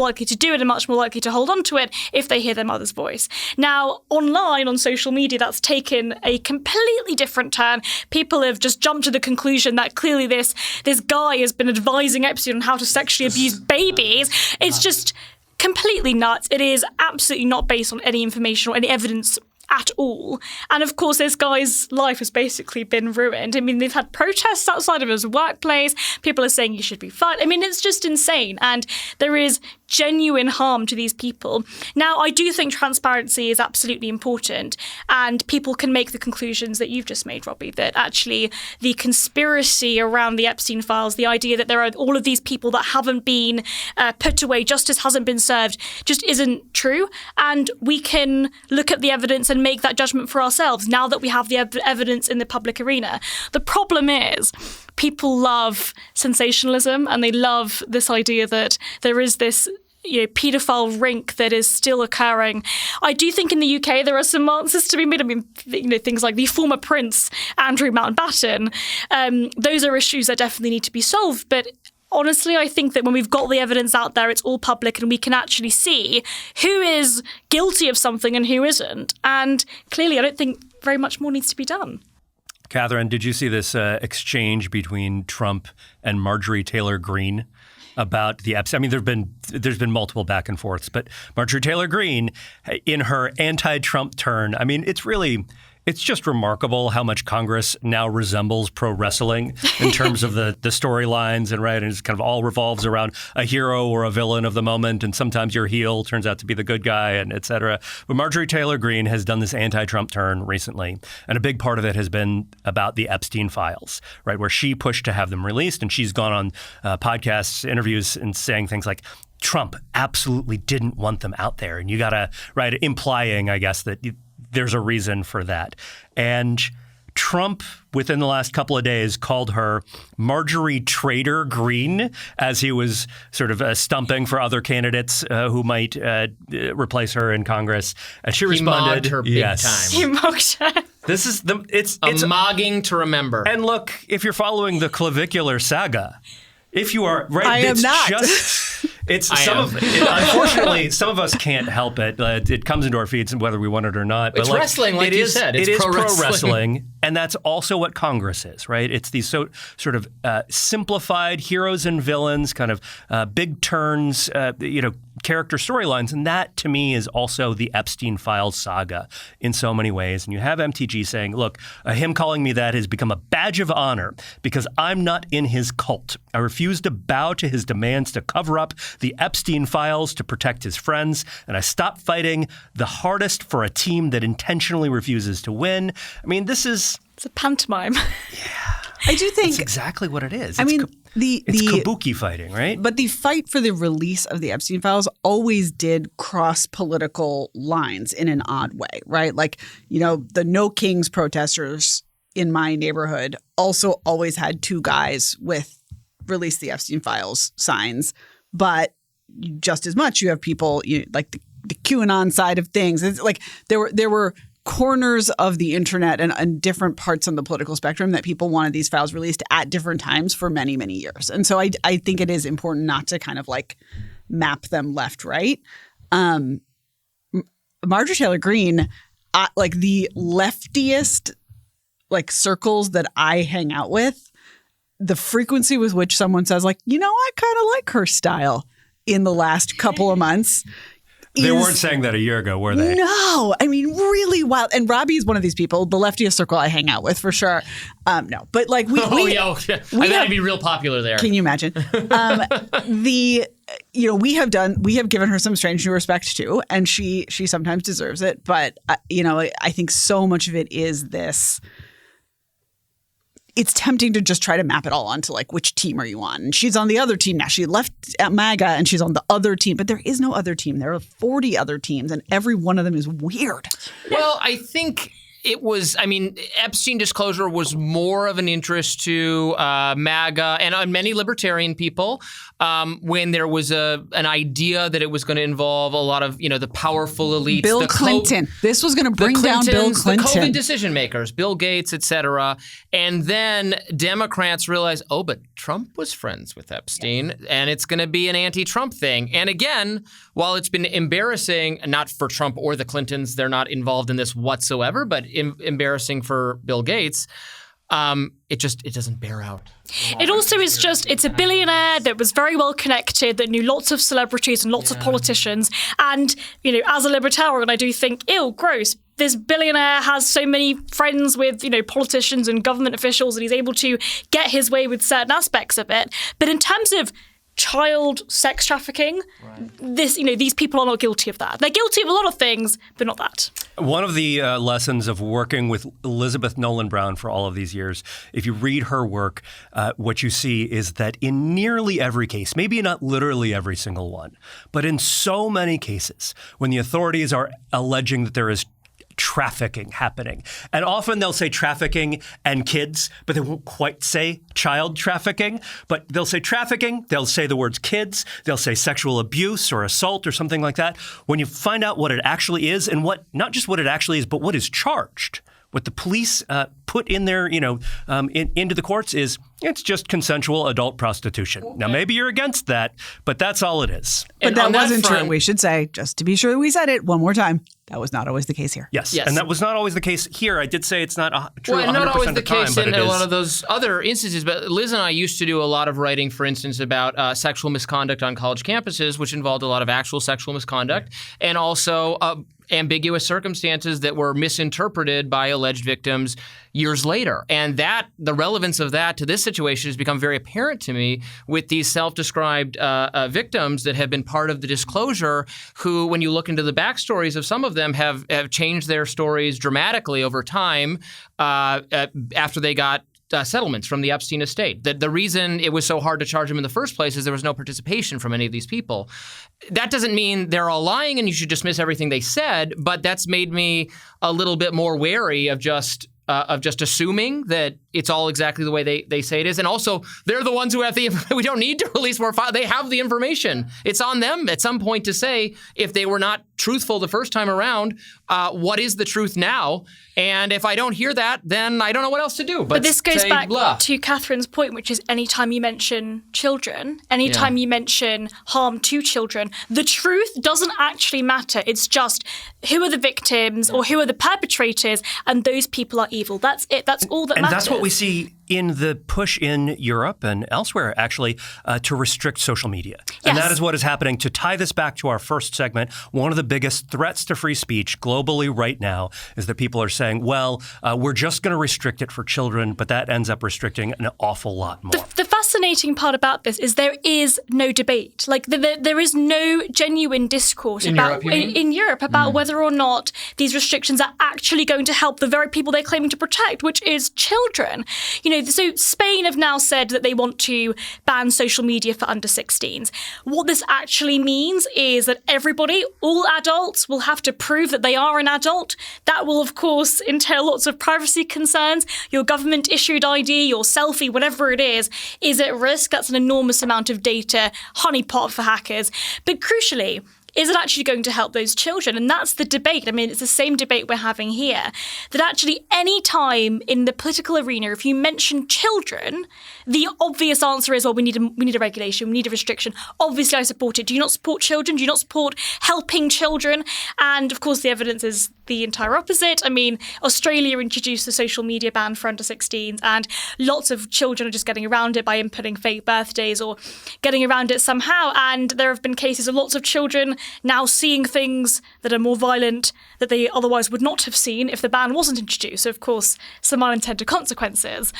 likely to do it and much more likely to hold on to it if they hear their mother's voice. Now, online, on social media, that's taken a completely different turn. People have just jumped to the conclusion that clearly this guy has been advising Epstein on how to sexually abuse babies. It's just completely nuts. It is absolutely not based on any information or any evidence at all. And of course, this guy's life has basically been ruined. I mean, they've had protests outside of his workplace. People are saying he should be fired. I mean, it's just insane. And there is genuine harm to these people. Now, I do think transparency is absolutely important, and people can make the conclusions that you've just made, Robbie, that actually the conspiracy around the Epstein files, the idea that there are all of these people that haven't been put away, justice hasn't been served, just isn't true. And we can look at the evidence and make that judgment for ourselves now that we have the evidence in the public arena. The problem is people love sensationalism, and they love this idea that there is this paedophile rink that is still occurring. I do think in the UK there are some answers to be made. I mean, things like the former Prince Andrew Mountbatten. Those are issues that definitely need to be solved. But honestly, I think that when we've got the evidence out there, it's all public and we can actually see who is guilty of something and who isn't. And clearly, I don't think very much more needs to be done. Catherine, did you see this exchange between Trump and Marjorie Taylor Greene about the Epstein? I mean, there's been multiple back and forths, but Marjorie Taylor Greene, in her anti-Trump turn, I mean, it's just remarkable how much Congress now resembles pro wrestling in terms of the storylines and it kind of all revolves around a hero or a villain of the moment, and sometimes your heel turns out to be the good guy, and et cetera. But Marjorie Taylor Greene has done this anti-Trump turn recently, and a big part of it has been about the Epstein files, right, where she pushed to have them released, and she's gone on podcasts, interviews, and saying things like, Trump absolutely didn't want them out there, and you gotta, implying, I guess, that there's a reason for that. And Trump, within the last couple of days, called her Marjorie Trader Greene as he was sort of stumping for other candidates who might replace her in Congress. And she responded, mogged her big time. He mocked her. This is it's a mogging to remember. And look, if you're following the clavicular saga, if you are I am not. Unfortunately, some of us can't help it. It comes into our feeds whether we want it or not. It's wrestling, like you said. It is pro wrestling, and that's also what Congress is, right? It's these sort of simplified heroes and villains, kind of big turns, character storylines. And that, to me, is also the Epstein files saga in so many ways. And you have MTG saying, look, him calling me that has become a badge of honor because I'm not in his cult. I refuse to bow to his demands to cover up the Epstein files to protect his friends. And I stopped fighting the hardest for a team that intentionally refuses to win. I mean, it's a pantomime. I do think that's exactly what it is. It's kabuki fighting, right? But the fight for the release of the Epstein files always did cross political lines in an odd way, right? Like, the No Kings protesters in my neighborhood also always had two guys with release the Epstein files signs, but just as much you have people like the QAnon side of things. It's like there were corners of the internet and different parts on the political spectrum that people wanted these files released at different times for many, many years. And so I think it is important not to kind of like map them left, right? Marjorie Taylor Greene, like the leftiest like circles that I hang out with, the frequency with which someone says like, I kind of like her style in the last couple of months. They weren't saying that a year ago, were they? No. I mean, really wild. And Robbie is one of these people, the leftiest circle I hang out with for sure. No, but like we I'd be real popular there. Can you imagine? We have given her some strange new respect too, and she sometimes deserves it. But I think so much of it is this. It's tempting to just try to map it all onto like, which team are you on? And she's on the other team now. She left at MAGA and she's on the other team, but there is no other team. There are 40 other teams and every one of them is weird. Well, I think Epstein disclosure was more of an interest to MAGA and many libertarian people when there was an idea that it was going to involve a lot of, the powerful elites. Bill Clinton. This was going to bring down Bill Clinton. The COVID decision makers, Bill Gates, et cetera. And then Democrats realized, but Trump was friends with Epstein, and it's going to be an anti-Trump thing. And again, while it's been embarrassing, not for Trump or the Clintons, they're not involved in this whatsoever, but embarrassing for Bill Gates. It doesn't bear out. It also is it's a billionaire that was very well connected, that knew lots of celebrities and lots of politicians. And, as a libertarian, I do think, gross. This billionaire has so many friends with, politicians and government officials, and he's able to get his way with certain aspects of it. But in terms of child sex trafficking, these people are not guilty of that. They're guilty of a lot of things, but not that. One of the lessons of working with Elizabeth Nolan Brown for all of these years, if you read her work, what you see is that in nearly every case, maybe not literally every single one, but in so many cases, when the authorities are alleging that there is trafficking happening. And often they'll say trafficking and kids, but they won't quite say child trafficking. But they'll say trafficking, they'll say the words kids, they'll say sexual abuse or assault or something like that. When you find out what it actually is and not just what it actually is, but what is charged, what the police put in there, into the courts is it's just consensual adult prostitution. Okay. Now, maybe you're against that, but that's all it is. But that wasn't true. We should say, just to be sure we said it one more time, that was not always the case here. Yes. And that was not always the case here. I did say it's not true 100% not always of the time, case but in it a is. lot of those other instances. But Liz and I used to do a lot of writing, for instance, about sexual misconduct on college campuses, which involved a lot of actual sexual misconduct, and also ambiguous circumstances that were misinterpreted by alleged victims years later. And the relevance of that to this situation has become very apparent to me with these self-described victims that have been part of the disclosure who, when you look into the backstories of some of them, have changed their stories dramatically over time after they got settlements from the Epstein estate. The reason it was so hard to charge them in the first place is there was no participation from any of these people. That doesn't mean they're all lying and you should dismiss everything they said, but that's made me a little bit more wary of just assuming that it's all exactly the way they say it is. And also, they're the ones who have we don't need to release more files. They have the information. It's on them at some point to say, if they were not truthful the first time around, what is the truth now? And if I don't hear that, then I don't know what else to do. But this goes back to Catherine's point, which is anytime you mention children, anytime you mention harm to children, the truth doesn't actually matter. It's just who are the victims or who are the perpetrators, and those people are evil. That's it. That's all that matters. And that's what we see in the push in Europe and elsewhere, actually, to restrict social media. And that is what is happening. To tie this back to our first segment, one of the biggest threats to free speech globally right now is that people are saying, well, we're just going to restrict it for children, but that ends up restricting an awful lot more. The fascinating part about this is there is no debate. Like there is no genuine discourse in Europe about whether or not these restrictions are actually going to help the very people they're claiming to protect, which is children. So Spain have now said that they want to ban social media for under 16s. What this actually means is that everybody, all adults, will have to prove that they are an adult. That will, of course, entail lots of privacy concerns. Your government-issued ID, your selfie, whatever it is at risk. That's an enormous amount of data, honeypot for hackers. But crucially, is it actually going to help those children? And that's the debate. I mean, it's the same debate we're having here, that actually any time in the political arena, if you mention children, the obvious answer is, well, we need a regulation, we need a restriction. Obviously, I support it. Do you not support children? Do you not support helping children? And of course, the evidence is the entire opposite. I mean, Australia introduced a social media ban for under 16s, and lots of children are just getting around it by inputting fake birthdays or getting around it somehow. And there have been cases of lots of children now seeing things that are more violent that they otherwise would not have seen if the ban wasn't introduced. So, of course, some unintended consequences.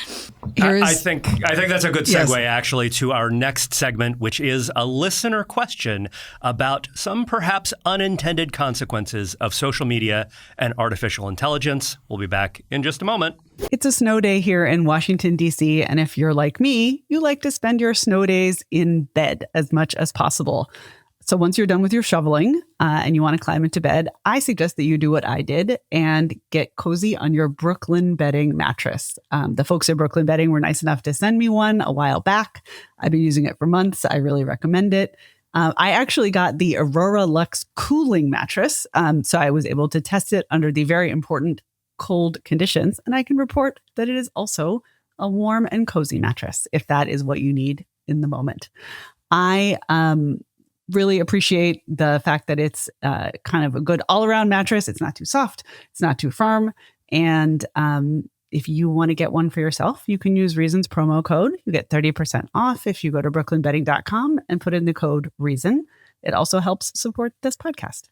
I think that's a good segue, actually, to our next segment, which is a listener question about some perhaps unintended consequences of social media and artificial intelligence. We'll be back in just a moment. It's a snow day here in Washington, D.C., and if you're like me, you like to spend your snow days in bed as much as possible. So once you're done with your shoveling and you want to climb into bed, I suggest that you do what I did and get cozy on your Brooklyn bedding mattress. The folks at Brooklyn Bedding were nice enough to send me one a while back. I've been using it for months. I really recommend it. I actually got the Aurora Lux cooling mattress, so I was able to test it under the very important cold conditions, and I can report that it is also a warm and cozy mattress if that is what you need in the moment. I really appreciate the fact that it's kind of a good all-around mattress. It's not too soft, it's not too firm, and if you want to get one for yourself, you can use Reason's promo code. You get 30% off if you go to brooklynbedding.com and put in the code REASON. It also helps support this podcast.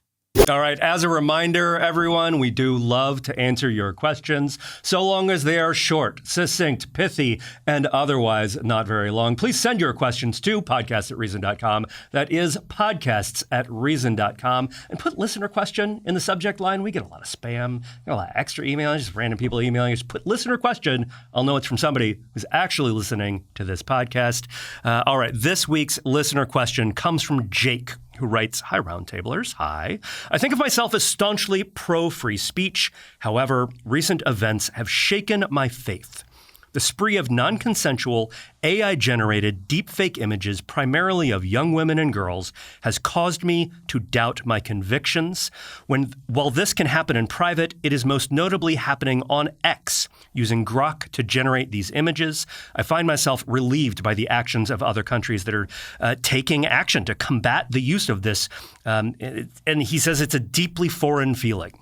All right. As a reminder, everyone, we do love to answer your questions, so long as they are short, succinct, pithy, and otherwise not very long. Please send your questions to podcasts@reason.com. That is podcasts@reason.com. And put listener question in the subject line. We get a lot of spam, a lot of extra emails, just random people emailing us. Put listener question. I'll know it's from somebody who's actually listening to this podcast. All right. This week's listener question comes from Jake, who writes, "Hi, Roundtablers. Hi. I think of myself as staunchly pro-free speech. However, recent events have shaken my faith. The spree of non-consensual, AI-generated deepfake images, primarily of young women and girls, has caused me to doubt my convictions. While this can happen in private, it is most notably happening on X, using Grok to generate these images. I find myself relieved by the actions of other countries that are taking action to combat the use of this. And he says it's a deeply foreign feeling.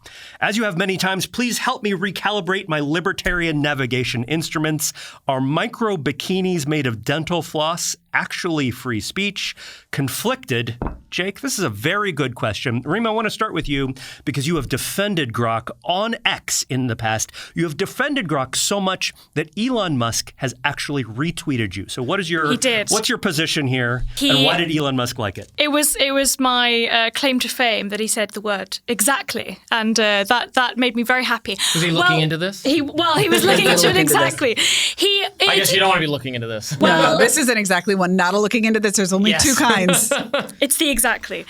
As you have many times, please help me recalibrate my libertarian navigation instruments. Are micro bikinis made of dental floss actually free speech? Conflicted." Jake, this is a very good question. Reem, I want to start with you because you have defended Grok on X in the past. You have defended Grok so much that Elon Musk has actually retweeted you. So what's your position here, and why did Elon Musk like it? It was my claim to fame that he said the word exactly, and that made me very happy. Was he looking into this? He was looking into it exactly. I guess you don't want to be looking into this. Well, no, this isn't exactly one. Not a looking into this. There's only two kinds. It's the exactly.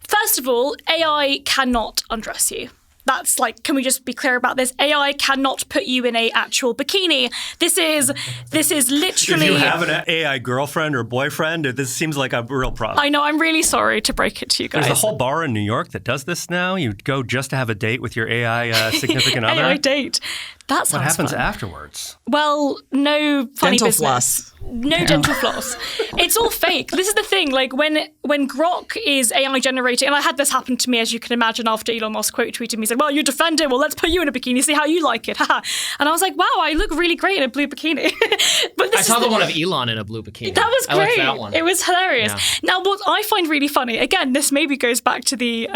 First of all, AI cannot undress you. That's like, can we just be clear about this? AI cannot put you in a actual bikini. This is literally. If you have an AI girlfriend or boyfriend, this seems like a real problem. I know. I'm really sorry to break it to you guys. There's a whole bar in New York that does this now. You go just to have a date with your AI significant other. AI date. That sounds What happens fun. Afterwards? Well, no funny dental business. floss. no dental floss. It's all fake. This is the thing. Like when Grok is AI generated, and I had this happen to me, as you can imagine, after Elon Musk quote tweeted me, said, "Well, you defend it. Well, let's put you in a bikini, see how you like it." And I was like, "Wow, I look really great in a blue bikini." But I saw the one of Elon in a blue bikini. That was great. I liked that one. It was hilarious. Yeah. Now, what I find really funny, again, this maybe goes back to the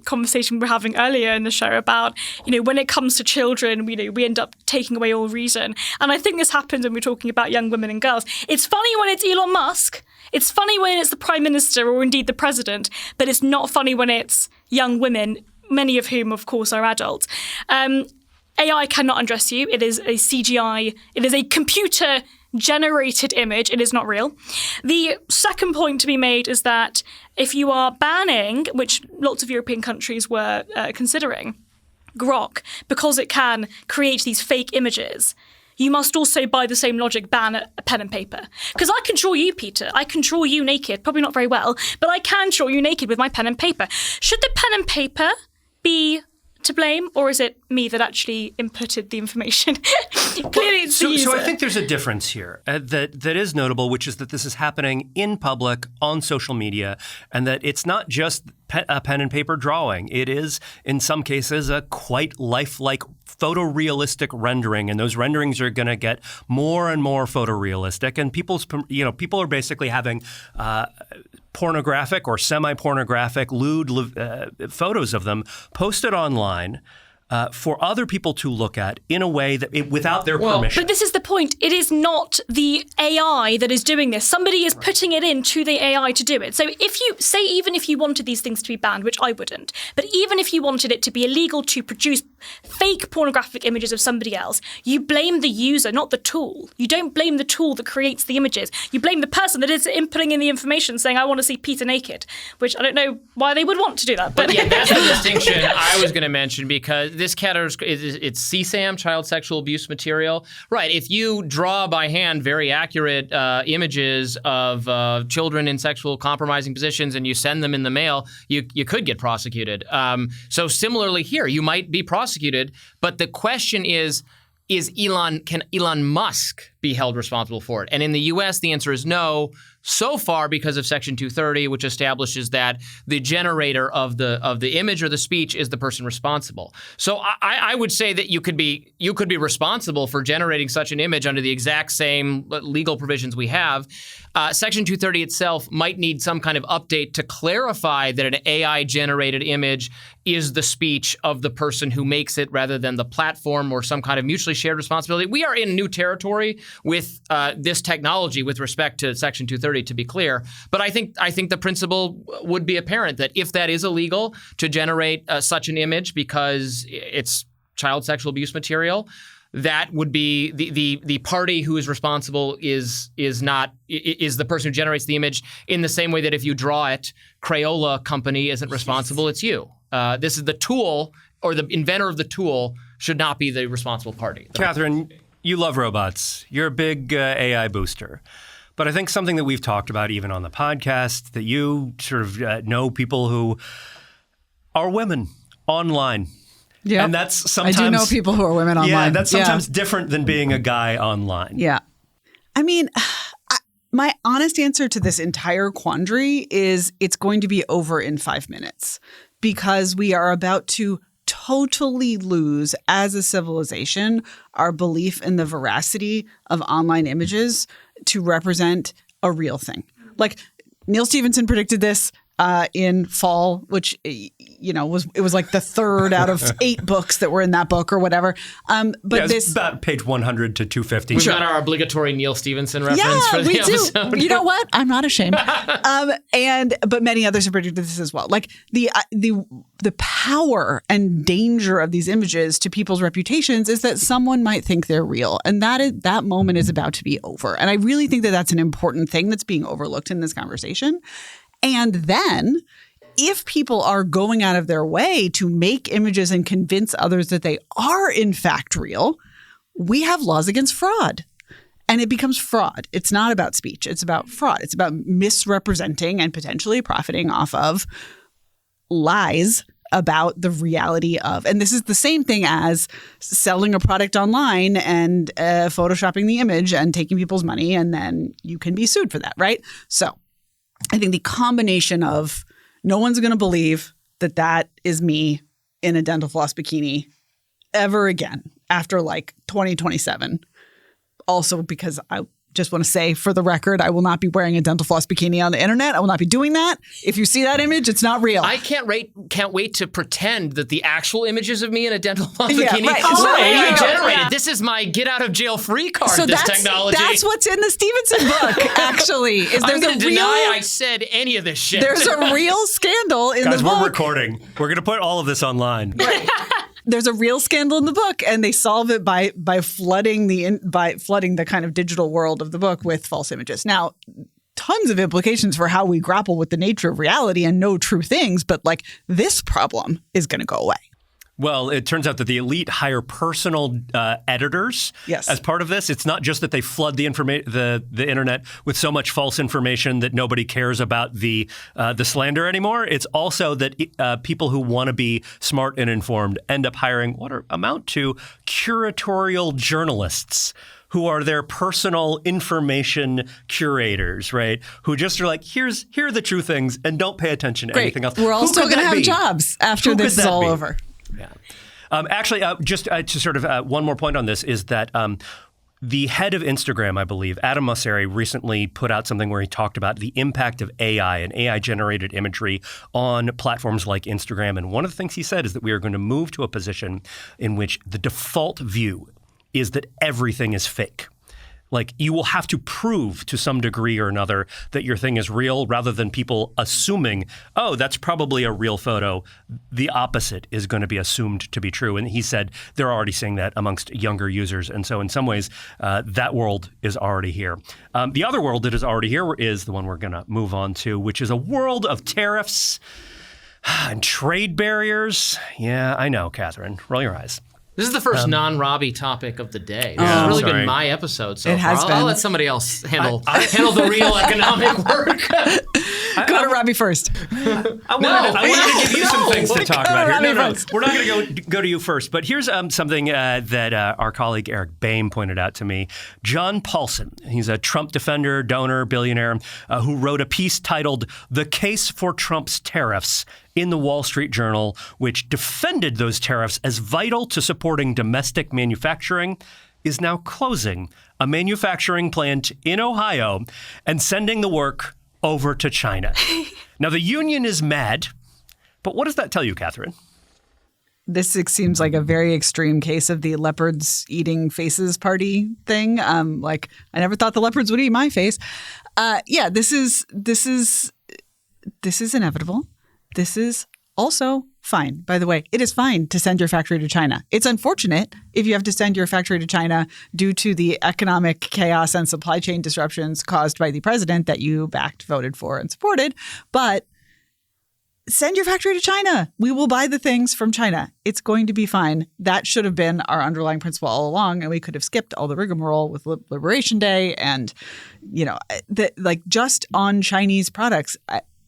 conversation we were having earlier in the show about, when it comes to children, we end up taking away all reason. And I think this happens when we're talking about young women and girls. It's funny when it's Elon Musk. It's funny when it's the Prime Minister or indeed the President, but it's not funny when it's young women, many of whom, of course, are adults. AI cannot undress you. It is a CGI. It is a computer-generated image. It is not real. The second point to be made is that if you are banning, which lots of European countries were considering, Grok, because it can create these fake images, you must also, by the same logic, ban a pen and paper. Because I can draw you, Peter. I can draw you naked. Probably not very well, but I can draw you naked with my pen and paper. Should the pen and paper be to blame, or is it me that actually inputted the information? Clearly, it's the user. So I think there's a difference here that is notable, which is that this is happening in public on social media, and that it's not just a pen and paper drawing. It is, in some cases, a quite lifelike photorealistic rendering, and those renderings are going to get more and more photorealistic. And people are basically having pornographic or semi-pornographic lewd photos of them posted online for other people to look at in a way that without their permission. But this is the point. It is not the AI that is doing this. Somebody is putting it into the AI to do it. So if you say, even if you wanted these things to be banned, which I wouldn't, but even if you wanted it to be illegal to produce fake pornographic images of somebody else, you blame the user, not the tool. You don't blame the tool that creates the images. You blame the person that is inputting in the information saying, I want to see Peter naked, which I don't know why they would want to do that. But yeah, that's the distinction I was going to mention, because this category, it's CSAM, child sexual abuse material. Right. If you draw by hand very accurate images of children in sexual compromising positions and you send them in the mail, you could get prosecuted. So similarly here, you might be prosecuted, but the question is can Elon Musk be held responsible for it? And in the U.S., the answer is no. So far, because of Section 230, which establishes that the generator of the image or the speech is the person responsible. So I would say that you could be responsible for generating such an image under the exact same legal provisions we have. Section 230 itself might need some kind of update to clarify that an AI-generated image is the speech of the person who makes it rather than the platform or some kind of mutually shared responsibility. We are in new territory with this technology with respect to Section 230, to be clear. But I think the principle would be apparent that if that is illegal to generate such an image because it's child sexual abuse material, that would be the party who is responsible is the person who generates the image, in the same way that if you draw it, Crayola company isn't responsible, it's you. This is the tool, or the inventor of the tool should not be the responsible party. Catherine, you love robots. You're a big AI booster. But I think something that we've talked about even on the podcast, that you sort of know people who are women online. Yeah, and that's sometimes, I do know people who are women online. Yeah, that's sometimes different than being a guy online. Yeah. I mean, my honest answer to this entire quandary is it's going to be over in 5 minutes, because we are about to totally lose, as a civilization, our belief in the veracity of online images to represent a real thing. Like, Neil Stephenson predicted this in fall, which was like the third out of 8 books that were in that book or whatever. But it's about page 100 to 250. We've got our obligatory Neil Stephenson reference for the episode. Do. You know what? I'm not ashamed. But many others have predicted this as well. Like the power and danger of these images to people's reputations is that someone might think they're real, and that moment is about to be over. And I really think that that's an important thing that's being overlooked in this conversation. And then, if people are going out of their way to make images and convince others that they are in fact real, we have laws against fraud. And it becomes fraud. It's not about speech. It's about fraud. It's about misrepresenting and potentially profiting off of lies about the reality of, and this is the same thing as selling a product online and photoshopping the image and taking people's money, and then you can be sued for that, right? So I think the combination of no one's going to believe that that is me in a dental floss bikini ever again after like 2027. Also because I just want to say for the record, I will not be wearing a dental floss bikini on the internet. I will not be doing that. If you see that image, it's not real. I can't wait to pretend that the actual images of me in a dental floss Yeah, bikini right. are AI Right. generated. Yeah. This is my get out of jail free card. So this technology. that's what's in the Stevenson book, actually. Is I'm there's going a to real deny I said any of this shit. there's a real scandal in Guys, the we're book. recording. We're going to put all of this online. There's a real scandal in the book, and they solve it by flooding the kind of digital world of the book with false images. Now, tons of implications for how we grapple with the nature of reality and know true things, but like this problem is going to go away. Well, it turns out that the elite hire personal editors Yes. as part of this. It's not just that they flood the internet with so much false information that nobody cares about the slander anymore. It's also that people who want to be smart and informed end up hiring what amount to curatorial journalists, who are their personal information curators, right? Who just are like, here are the true things, and don't pay attention to anything else. We're all Who still could going to that have be? jobs after Who could this is that all be? over. Yeah. Actually, just to sort of one more point on this is that the head of Instagram, I believe, Adam Mosseri, recently put out something where he talked about the impact of AI and AI-generated imagery on platforms like Instagram. And one of the things he said is that we are going to move to a position in which the default view is that everything is fake. Like, you will have to prove to some degree or another that your thing is real rather than people assuming, oh, that's probably a real photo. The opposite is going to be assumed to be true. And he said they're already seeing that amongst younger users. And so in some ways, that world is already here. The other world that is already here is the one we're going to move on to, which is a world of tariffs and trade barriers. Yeah, I know, Catherine. Roll your eyes. This is the first non-Robbie topic of the day. This Yeah, has really sorry. been my episode so It has far. been. I'll let somebody else handle the real economic work. Go to Robbie first. I wanted to give you some things to talk about here. Robbie No, first. we're not going to go to you first. But here's something that our colleague Eric Boehm pointed out to me. John Paulson, he's a Trump defender, donor, billionaire, who wrote a piece titled "The Case for Trump's Tariffs" in the Wall Street Journal, which defended those tariffs as vital to supporting domestic manufacturing, is now closing a manufacturing plant in Ohio and sending the work over to China. Now, the union is mad, but what does that tell you, Catherine? This seems like a very extreme case of the leopards eating faces party thing. Like, I never thought the leopards would eat my face. Yeah, this is inevitable. This is also fine. By the way, it is fine to send your factory to China. It's unfortunate if you have to send your factory to China due to the economic chaos and supply chain disruptions caused by the president that you backed, voted for, and supported. But send your factory to China. We will buy the things from China. It's going to be fine. That should have been our underlying principle all along, and we could have skipped all the rigmarole with Liberation Day and, just on Chinese products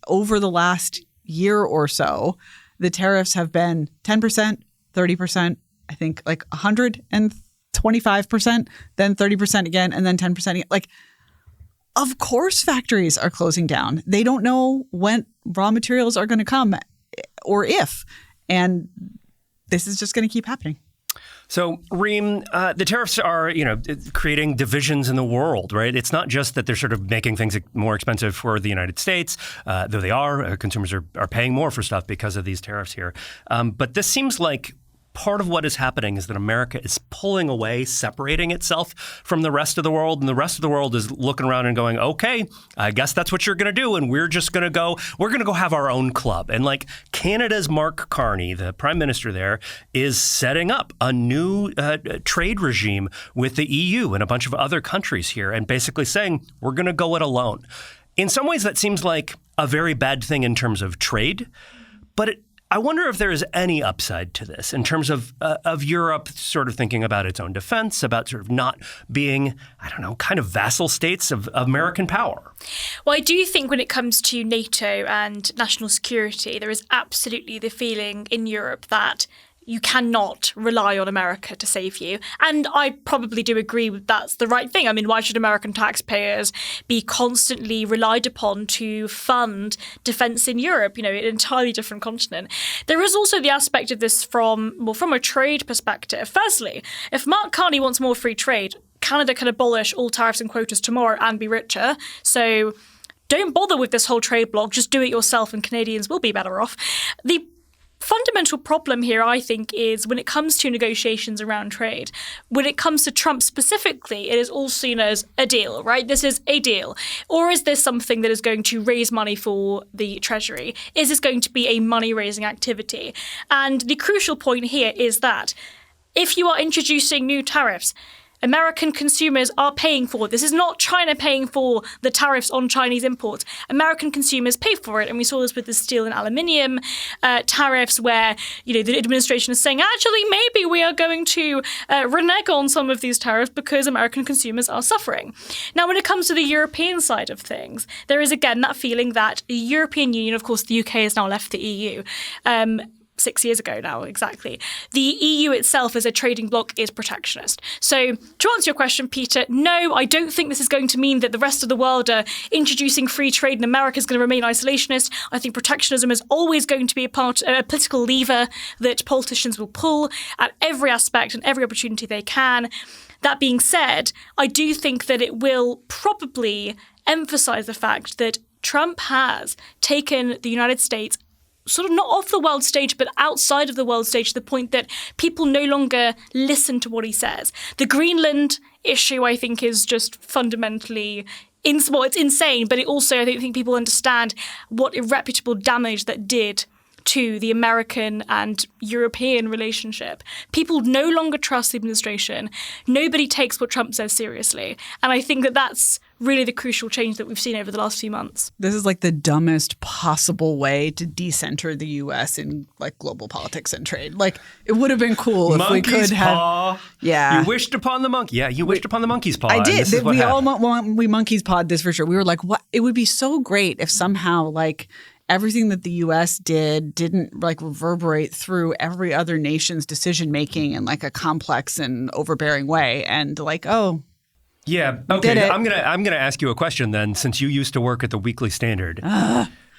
over the last year or so, the tariffs have been 10%, 30%, I think like 125%, then 30% again, and then 10% again. Like, of course factories are closing down. They don't know when raw materials are going to come or if. And this is just going to keep happening. So, Reem, the tariffs are, creating divisions in the world, right? It's not just that they're sort of making things more expensive for the United States, though they are. Consumers are paying more for stuff because of these tariffs here. But this seems like part of what is happening is that America is pulling away, separating itself from the rest of the world. And the rest of the world is looking around and going, okay, I guess that's what you're going to do. And we're just going to go have our own club. And like Canada's Mark Carney, the prime minister there, is setting up a new trade regime with the EU and a bunch of other countries here and basically saying, we're going to go it alone. In some ways, that seems like a very bad thing in terms of trade, but I wonder if there is any upside to this in terms of Europe sort of thinking about its own defense, about sort of not being, kind of vassal states of American power. Well, I do think when it comes to NATO and national security, there is absolutely the feeling in Europe that you cannot rely on America to save you. And I probably do agree with that's the right thing. I mean, why should American taxpayers be constantly relied upon to fund defense in Europe, an entirely different continent? There is also the aspect of this from a trade perspective. Firstly, if Mark Carney wants more free trade, Canada can abolish all tariffs and quotas tomorrow and be richer. So don't bother with this whole trade bloc. Just do it yourself and Canadians will be better off. The fundamental problem here, I think, is when it comes to negotiations around trade, when it comes to Trump specifically, it is all seen as a deal, right? This is a deal. Or is this something that is going to raise money for the Treasury? Is this going to be a money-raising activity? And the crucial point here is that if you are introducing new tariffs, American consumers are paying for it. This is not China paying for the tariffs on Chinese imports. American consumers pay for it. And we saw this with the steel and aluminium tariffs where, the administration is saying, actually, maybe we are going to renege on some of these tariffs because American consumers are suffering. Now, when it comes to the European side of things, there is, again, that feeling that the European Union, of course, the UK has now left the EU, 6 years ago now, exactly. The EU itself as a trading bloc is protectionist. So to answer your question, Peter, no, I don't think this is going to mean that the rest of the world are introducing free trade and America is going to remain isolationist. I think protectionism is always going to be a political lever that politicians will pull at every aspect and every opportunity they can. That being said, I do think that it will probably emphasize the fact that Trump has taken the United States sort of not off the world stage, but outside of the world stage, to the point that people no longer listen to what he says. The Greenland issue, I think, is just fundamentally it's insane, but it also, I don't think people understand what irreparable damage that did to the American and European relationship. People no longer trust the administration. Nobody takes what Trump says seriously. And I think that that's really the crucial change that we've seen over the last few months. This is like the dumbest possible way to decenter the U.S. in like global politics and trade. Like it would have been cool if we could have. Yeah, you wished upon the monkey. Yeah, you wished upon the monkey's paw. I did. We all we monkey's pawed this for sure. We were like, what? It would be so great if somehow like everything that the U.S. didn't like reverberate through every other nation's decision making in like a complex and overbearing way, and like, oh. Yeah. Okay. I'm gonna ask you a question then, since you used to work at the Weekly Standard.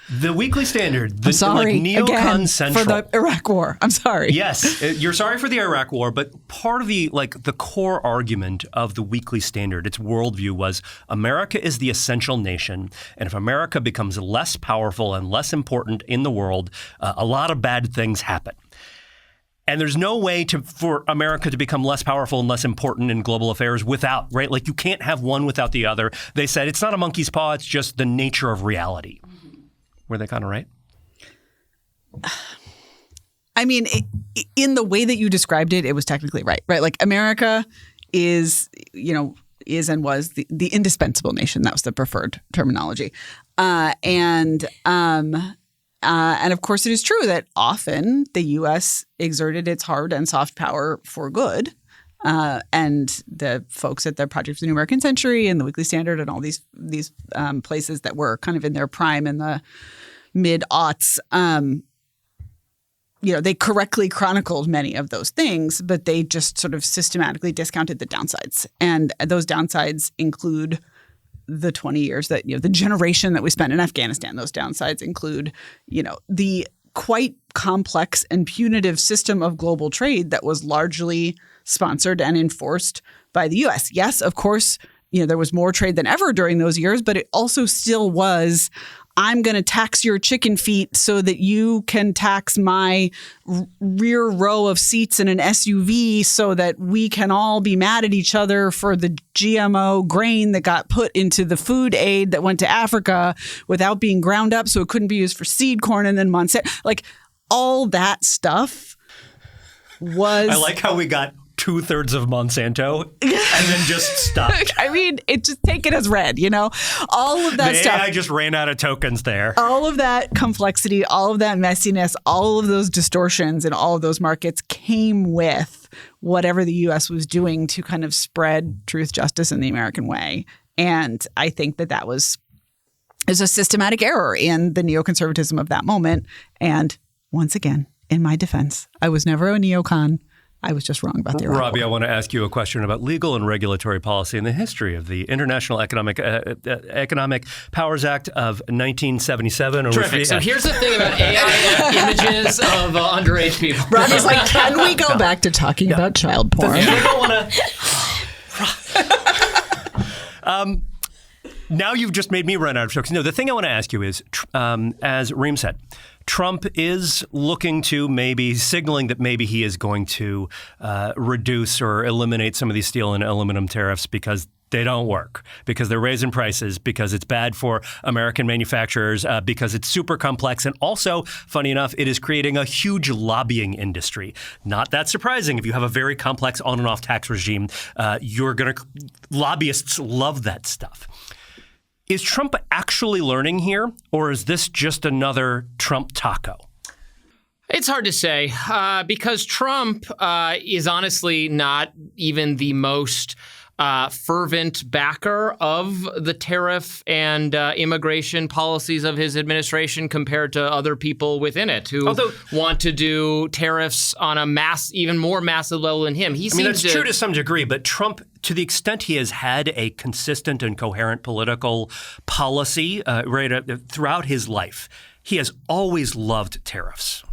The Weekly Standard, the neocon central for the Iraq War. I'm sorry. Yes, you're sorry for the Iraq War, but part of the core argument of the Weekly Standard, its worldview was America is the essential nation, and if America becomes less powerful and less important in the world, a lot of bad things happen. And there's no way for America to become less powerful and less important in global affairs without, right? Like you can't have one without the other. They said it's not a monkey's paw, it's just the nature of reality. Were they kind of right? I mean, in the way that you described it, it was technically right? Like America is and was the indispensable nation. That was the preferred terminology. And of course, it is true that often the U.S. exerted its hard and soft power for good. And the folks at the Project for the New American Century and the Weekly Standard and all these places that were kind of in their prime in the mid-aughts, they correctly chronicled many of those things, but they just sort of systematically discounted the downsides. And those downsides include the 20 years that, the generation that we spent in Afghanistan. Those downsides include, the quite complex and punitive system of global trade that was largely sponsored and enforced by the U.S. Yes, of course, there was more trade than ever during those years, but it also still was, I'm going to tax your chicken feet so that you can tax my rear row of seats in an SUV so that we can all be mad at each other for the GMO grain that got put into the food aid that went to Africa without being ground up so it couldn't be used for seed corn, and then Monsanto. Like all that stuff was... I like how we got 2/3 of Monsanto and then just stopped. I mean, it just take it as read, all of that stuff. I just ran out of tokens there. All of that complexity, all of that messiness, all of those distortions in all of those markets came with whatever the U.S. was doing to kind of spread truth, justice, and the American way. And I think that was is a systematic error in the neoconservatism of that moment. And once again, in my defense, I was never a neocon. I was just wrong about the Iraq Robbie, War. I want to ask you a question about legal and regulatory policy and the history of the International Economic Powers Act of 1977. Terrific. So here's the thing about AI images of underage people. Robbie's like, can we go back to talking about child porn? I don't want to. Now you've just made me run out of jokes. No, the thing I want to ask you is, as Reem said, Trump is looking to maybe signaling that maybe he is going to reduce or eliminate some of these steel and aluminum tariffs because they don't work, because they're raising prices, because it's bad for American manufacturers, because it's super complex. And also, funny enough, it is creating a huge lobbying industry. Not that surprising. If you have a very complex on and off tax regime, lobbyists love that stuff. Is Trump actually learning here, or is this just another Trump taco? It's hard to say because Trump is honestly not even the most fervent backer of the tariff and immigration policies of his administration compared to other people within it who want to do tariffs on a even more massive level than him. That's true to some degree, but Trump, to the extent he has had a consistent and coherent political policy throughout his life, he has always loved tariffs.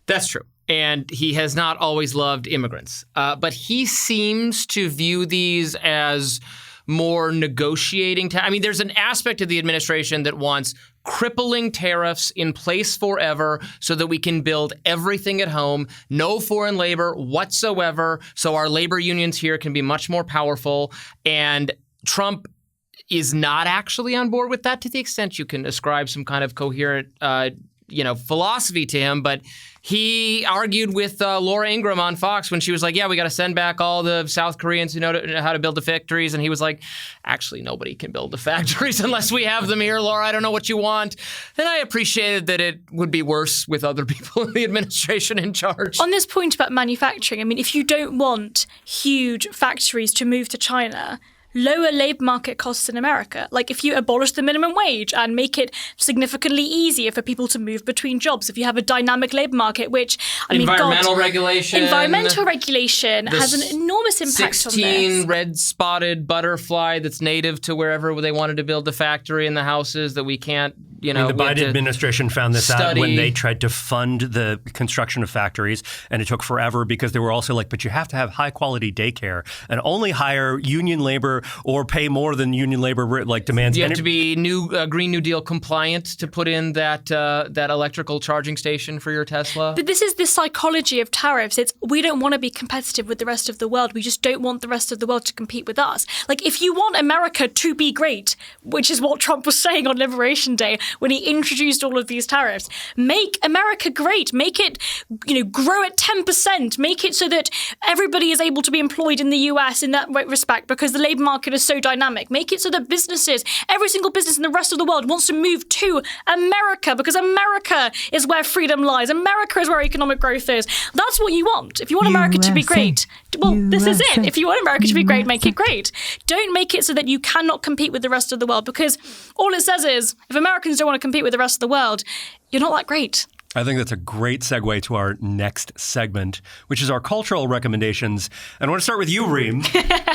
That's true. And he has not always loved immigrants. But he seems to view these as more negotiating. There's an aspect of the administration that wants crippling tariffs in place forever so that we can build everything at home, no foreign labor whatsoever, so our labor unions here can be much more powerful. And Trump is not actually on board with that to the extent you can ascribe some kind of coherent philosophy to him, but he argued with Laura Ingraham on Fox when she was like, yeah, we got to send back all the South Koreans who know how to build the factories. And he was like, actually, nobody can build the factories unless we have them here, Laura. I don't know what you want. Then I appreciated that it would be worse with other people in the administration in charge. On this point about manufacturing, if you don't want huge factories to move to China, lower labor market costs in America. Like if you abolish the minimum wage and make it significantly easier for people to move between jobs, if you have a dynamic labor market, which environmental regulation has an enormous impact on this. 16 red-spotted butterfly that's native to wherever they wanted to build the factory and the houses that we can't, the Biden administration found this out when they tried to fund the construction of factories, and it took forever because they were also like, but you have to have high-quality daycare and only hire union labor or pay more than union labor demands. You have to be Green New Deal compliant to put in that electrical charging station for your Tesla. But this is the psychology of tariffs. We don't want to be competitive with the rest of the world. We just don't want the rest of the world to compete with us. Like if you want America to be great, which is what Trump was saying on Liberation Day when he introduced all of these tariffs, make America great. Make it, grow at 10%. Make it so that everybody is able to be employed in the US in that respect because the labor market is so dynamic. Make it so that every single business in the rest of the world wants to move to America because America is where freedom lies. America is where economic growth is. That's what you want. If you want America to be great, this is it. If you want America to be great, make it great. Don't make it so that you cannot compete with the rest of the world because all it says is if Americans don't want to compete with the rest of the world, you're not that great. I think that's a great segue to our next segment, which is our cultural recommendations. And I want to start with you, Reem,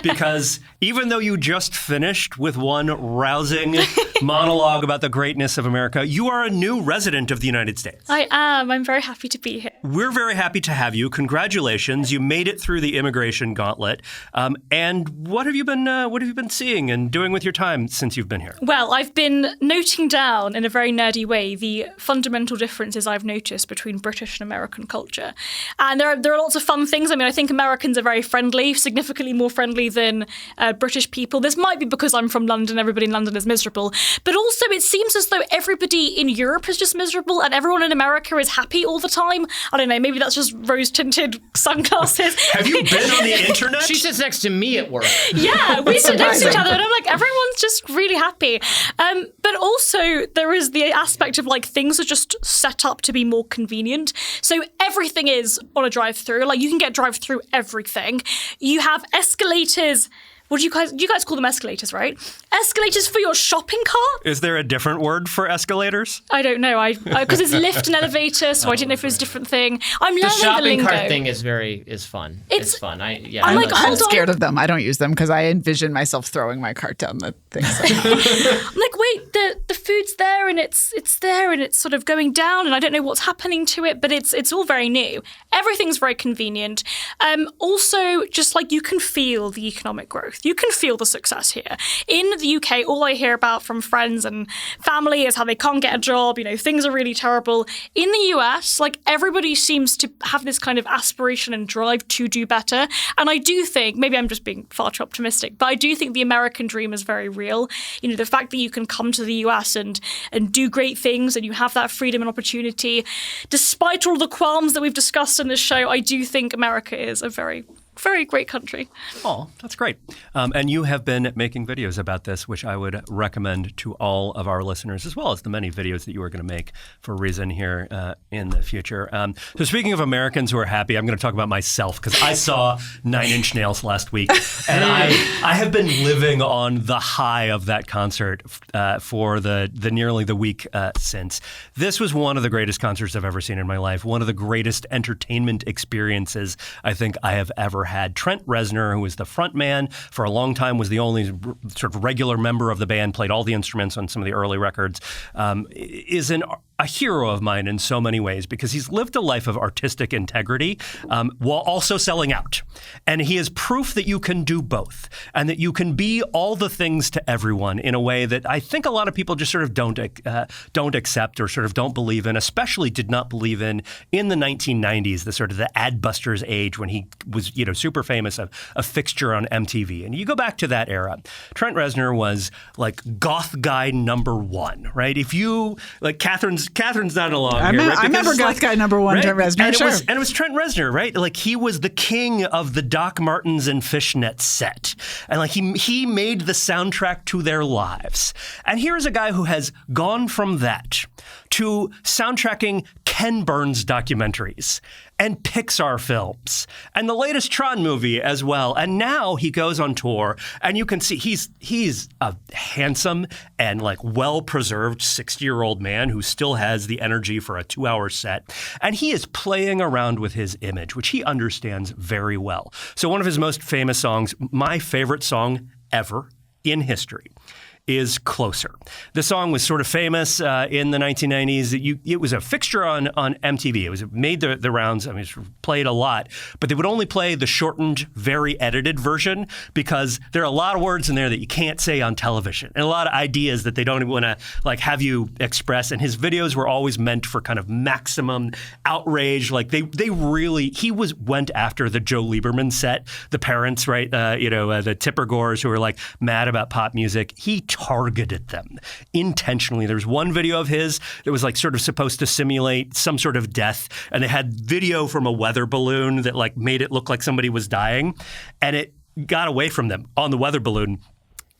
because even though you just finished with one rousing monologue about the greatness of America, you are a new resident of the United States. I am. I'm very happy to be here. We're very happy to have you. Congratulations. You made it through the immigration gauntlet. And what have you been seeing and doing with your time since you've been here? Well, I've been noting down in a very nerdy way the fundamental differences I've noticed between British and American culture. And there are lots of fun things. I think Americans are very friendly, significantly more friendly than British people. This might be because I'm from London, everybody in London is miserable. But also it seems as though everybody in Europe is just miserable and everyone in America is happy all the time. I don't know, maybe that's just rose-tinted sunglasses. Have you been on the internet? She sits next to me at work. Yeah, we sit next to each other and I'm like, everyone's just really happy. But also there is the aspect of things are just set up to be more convenient. So everything is on a drive-through. You can get drive-through everything. You have escalators what do you guys call them escalators, right? Escalators for your shopping cart? Is there a different word for escalators? I don't know. Because it's lift and elevator, so I didn't know if it was a different thing. I'm learning The shopping lingo. cart thing is fun. It's fun. I'm scared of them. I don't use them because I envision myself throwing my cart down the thing. I'm like, wait, the food's there and it's there and it's sort of going down and I don't know what's happening to it, but it's all very new. Everything's very convenient. Also, just like you can feel the economic growth. You can feel the success here. In the UK, all I hear about from friends and family is how they can't get a job, things are really terrible. In the US, like everybody seems to have this kind of aspiration and drive to do better. And I do think, maybe I'm just being far too optimistic, but I do think the American dream is very real. The fact that you can come to the US and do great things and you have that freedom and opportunity, despite all the qualms that we've discussed in this show, I do think America is a very, very great country. Oh, that's great. And you have been making videos about this, which I would recommend to all of our listeners, as well as the many videos that you are going to make for Reason here in the future. So speaking of Americans who are happy, I'm going to talk about myself because I saw 9 Inch Nails last week. And I have been living on the high of that concert for the nearly the week since. This was one of the greatest concerts I've ever seen in my life, one of the greatest entertainment experiences I think I have ever had. Trent Reznor, who was the front man for a long time, was the only sort of regular member of the band, played all the instruments on some of the early records, is a hero of mine in so many ways because he's lived a life of artistic integrity while also selling out. And he is proof that you can do both and that you can be all the things to everyone in a way that I think a lot of people just sort of don't accept or sort of don't believe in, especially did not believe in the 1990s, the sort of the Adbusters age when he was, super famous, a fixture on MTV. And you go back to that era, Trent Reznor was like goth guy number one, right? If you, like Catherine's not along here, right? I remember goth guy number one, right? Trent Reznor, and sure. It was Trent Reznor, right? Like he was the king of the Doc Martens and fishnet set. And like he made the soundtrack to their lives. And here's a guy who has gone from that to soundtracking Ken Burns documentaries and Pixar films and the latest Tron movie as well. And now he goes on tour and you can see he's a handsome and like well-preserved 60-year-old man who still has the energy for a 2-hour set. And he is playing around with his image, which he understands very well. So one of his most famous songs, my favorite song ever in history, is Closer. The song was sort of famous in the 1990s. It was a fixture on MTV. It made the rounds. I mean, it was played a lot, but they would only play the shortened, very edited version because there are a lot of words in there that you can't say on television and a lot of ideas that they don't even want to like have you express. And his videos were always meant for kind of maximum outrage. Like he went after the Joe Lieberman set, the parents, right? The Tipper Gores who were like mad about pop music. He targeted them intentionally. There's one video of his that was like sort of supposed to simulate some sort of death, and they had video from a weather balloon that like made it look like somebody was dying, and it got away from them on the weather balloon.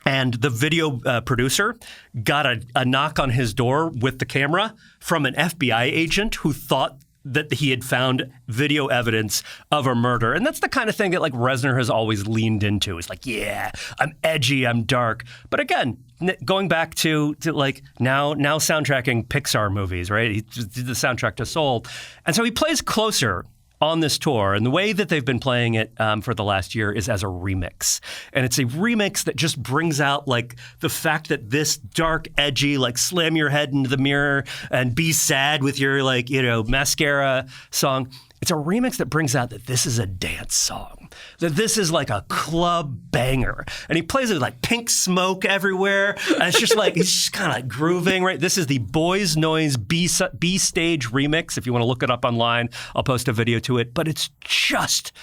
And the video producer got a knock on his door with the camera from an FBI agent who thought that he had found video evidence of a murder. And that's the kind of thing that like Reznor has always leaned into. It's like, yeah, I'm edgy, I'm dark. But again, going back to like now soundtracking Pixar movies, right? He did the soundtrack to Soul. And so he plays Closer on this tour, and the way that they've been playing it for the last year is as a remix. And it's a remix that just brings out like the fact that this dark, edgy, like slam your head into the mirror and be sad with your like, mascara song. It's a remix that brings out that this is a dance song, that this is like a club banger. And he plays it with like pink smoke everywhere. And it's just like, he's just kind of like grooving, right? This is the Boys Noise B stage remix. If you want to look it up online, I'll post a video to it. But it's just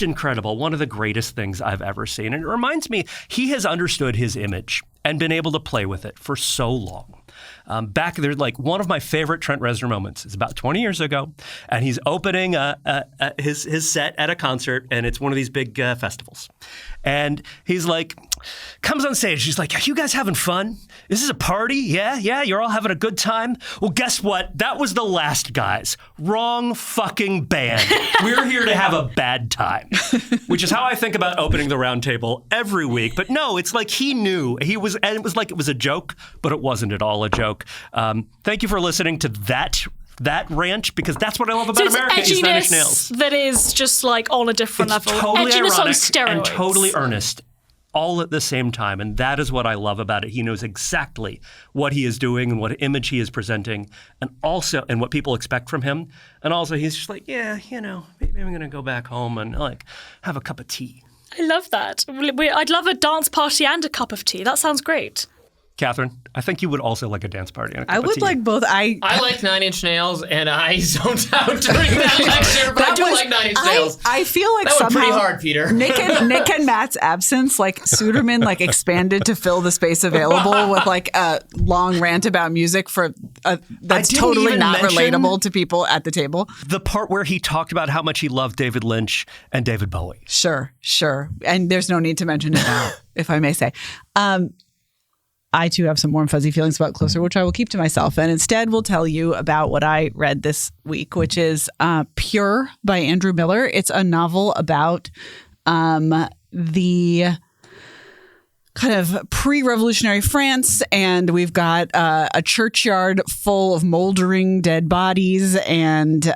incredible. One of the greatest things I've ever seen. And it reminds me, he has understood his image and been able to play with it for so long. Back there, like one of my favorite Trent Reznor moments is about 20 years ago, and he's opening his set at a concert, and it's one of these big festivals. And he's like, comes on stage, he's like, are you guys having fun? Is this a party? Yeah, you're all having a good time? Well, guess what? That was the last, guys. Wrong fucking band. We're here to have a bad bad time, which is how I think about opening the round table every week. But no, it's like he knew. And it was like it was a joke, but it wasn't at all a joke. Thank you for listening to that rant, because that's what I love about America is Nine Inch Nails. That is just like on a different level. Totally Edginess ironic on steroids. and totally earnest, all at the same time. And that is what I love about it. He knows exactly what he is doing and what image he is presenting, and what people expect from him. And also he's just like, yeah, maybe I'm going to go back home and like have a cup of tea. I love that. I'd love a dance party and a cup of tea. That sounds great. Catherine, I think you would also like a dance party and a cup I of would tea. like both. I like Nine Inch Nails, and I zoned out during that lecture, but I do like Nine Inch Nails. I feel like that went somehow pretty hard, Peter. Nick and Matt's absence, like Suderman, like expanded to fill the space available with like a long rant about music that's totally not relatable to people at the table. The part where he talked about how much he loved David Lynch and David Bowie. Sure. And there's no need to mention it now, if I may say. I, too, have some warm, fuzzy feelings about Closer, which I will keep to myself. And instead, will tell you about what I read this week, which is Pure by Andrew Miller. It's a novel about the kind of pre-revolutionary France. And we've got a churchyard full of moldering dead bodies. And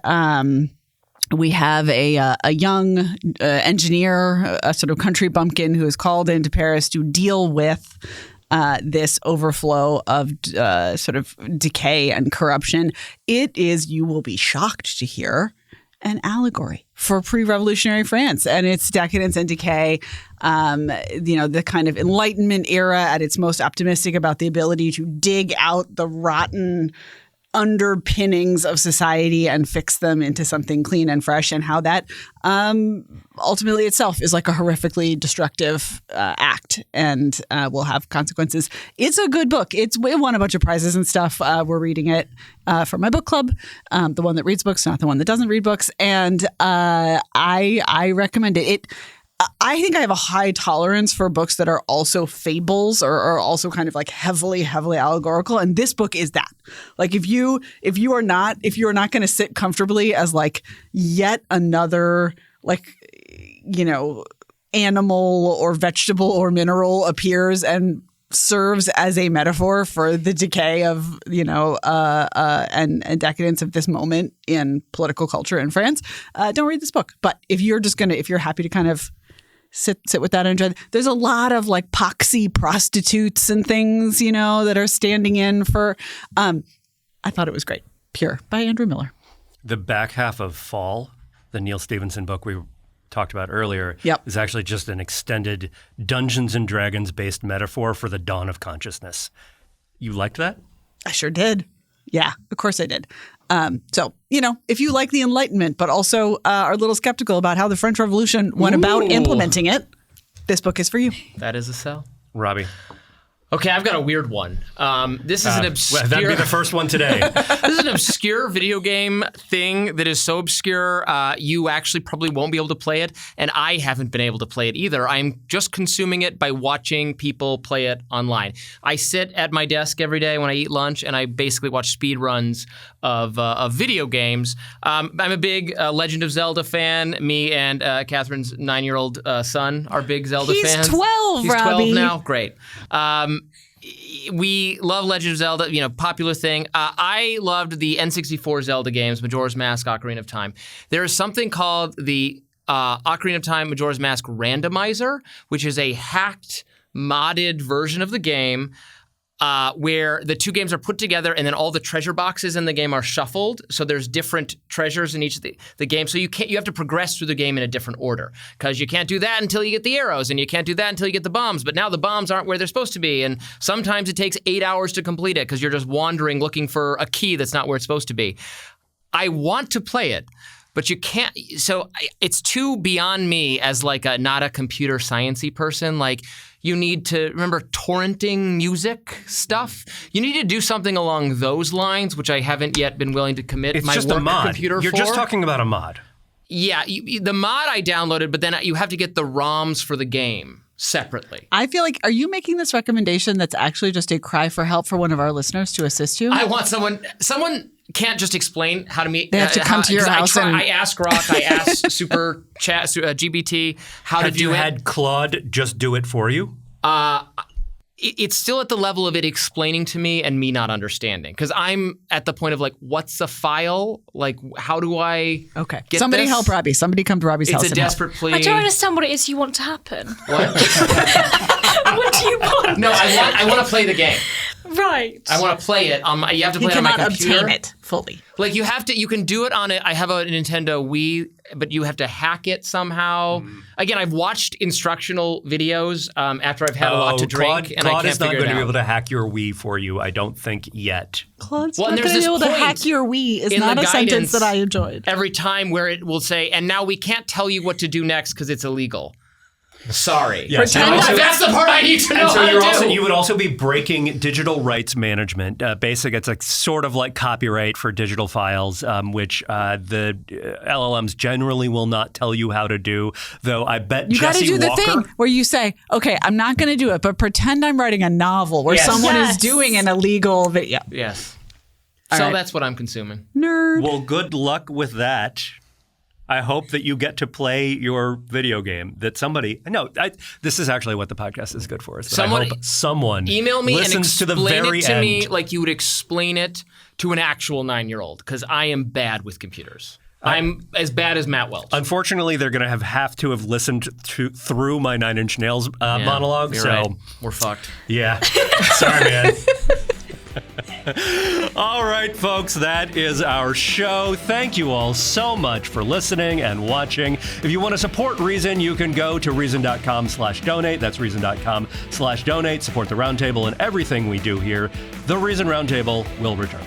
we have a young engineer, a sort of country bumpkin who is called into Paris to deal with this overflow of sort of decay and corruption. It is, you will be shocked to hear, an allegory for pre-revolutionary France and its decadence and decay. The kind of Enlightenment era at its most optimistic about the ability to dig out the rotten underpinnings of society and fix them into something clean and fresh, and how that ultimately itself is like a horrifically destructive act and will have consequences. It's a good book. It won a bunch of prizes and stuff. We're reading it for my book club, the one that reads books, not the one that doesn't read books. And I recommend it. I think I have a high tolerance for books that are also fables or are also kind of like heavily allegorical. And this book is that. Like if you are not going to sit comfortably as like yet another animal or vegetable or mineral appears and serves as a metaphor for the decay of and decadence of this moment in political culture in France, don't read this book. But if you're happy to kind of sit with that and enjoy. There's a lot of like poxy prostitutes and things, that are standing in for. I thought it was great. Pure by Andrew Miller. The back half of Fall, the Neil Stephenson book we talked about earlier, is actually just an extended Dungeons and Dragons based metaphor for the dawn of consciousness. You liked that? I sure did. Yeah, of course I did. So, if you like the Enlightenment, but also are a little skeptical about how the French Revolution went about implementing it, this book is for you. That is a sell. Robbie. Okay, I've got a weird one. This is an obscure... That'd be the first one today. This is an obscure video game thing that is so obscure, you actually probably won't be able to play it, and I haven't been able to play it either. I'm just consuming it by watching people play it online. I sit at my desk every day when I eat lunch, and I basically watch speed runs of video games. I'm a big Legend of Zelda fan. Me and Catherine's 9-year-old son are big Zelda fans. He's 12, He's Robbie. 12 now. Great. We love Legend of Zelda, popular thing. I loved the N64 Zelda games, Majora's Mask, Ocarina of Time. There is something called the Ocarina of Time, Majora's Mask Randomizer, which is a hacked, modded version of the game where the two games are put together and then all the treasure boxes in the game are shuffled. So there's different treasures in each of the games. So you have to progress through the game in a different order because you can't do that until you get the arrows and you can't do that until you get the bombs. But now the bombs aren't where they're supposed to be. And sometimes it takes 8 hours to complete it because you're just wandering looking for a key that's not where it's supposed to be. I want to play it. But you can't. So it's too beyond me as like not a computer sciencey person. Like you need to remember torrenting music stuff. You need to do something along those lines, which I haven't yet been willing to commit it's my just work a mod. computer You're for. just talking about a mod. Yeah, the mod I downloaded, but then you have to get the ROMs for the game separately. I feel like, are you making this recommendation that's actually just a cry for help for one of our listeners to assist you? I want someone can't just explain how to meet. They have to come to your house. I ask Grok, I ask Super Chat, GBT how to do it. Have you had Claude just do it for you? It's still at the level of it explaining to me and me not understanding. Because I'm at the point of like, what's a file? Like, how do I get Somebody this? help Robbie. Somebody come to Robbie's house. It's a and help. desperate plea. I don't understand what it is you want to happen. What? What do you want? No, I want to play the game. Right. I want to play it on my. You have to play it on my cannot computer. obtain it fully. Like you have to. You can do it on it. I have a Nintendo Wii, but you have to hack it somehow. Again, I've watched instructional videos after I've had a lot to drink, and Claude I can't is not figure going it to be out. able to hack your Wii for you. I don't think yet. Claude's Well, not and there's going to be this able to point hack your Wii is in not the a sentence guidance that I enjoyed. Every time where it will say, and now we can't tell you what to do next because it's illegal. Sorry. Yes. That's the part I need to know And so how to do. you would also be breaking digital rights management. It's like sort of like copyright for digital files, which the LLMs generally will not tell you how to do. Though I bet You got to Jesse do the Walker. thing where you say, okay, I'm not going to do it, but pretend I'm writing a novel where Yes. someone Yes. is doing an illegal video. Yes. All So right. that's what I'm consuming. Nerd. Well, good luck with that. I hope that you get to play your video game that somebody. No, this is actually what the podcast is good for. Is that Someone I hope someone Email me and listens to the explain very it to end. me like you would explain it to an actual 9-year-old because I am bad with computers. I'm as bad as Matt Welch. Unfortunately, they're going to have to have listened through my Nine Inch Nails Yeah, monologue. you're So right. We're fucked. yeah, sorry, man. All right, folks, that is our show. Thank you all so much for listening and watching. If you want to support Reason, you can go to reason.com/donate. That's reason.com/donate. Support the Roundtable and everything we do here. The Reason Roundtable will return.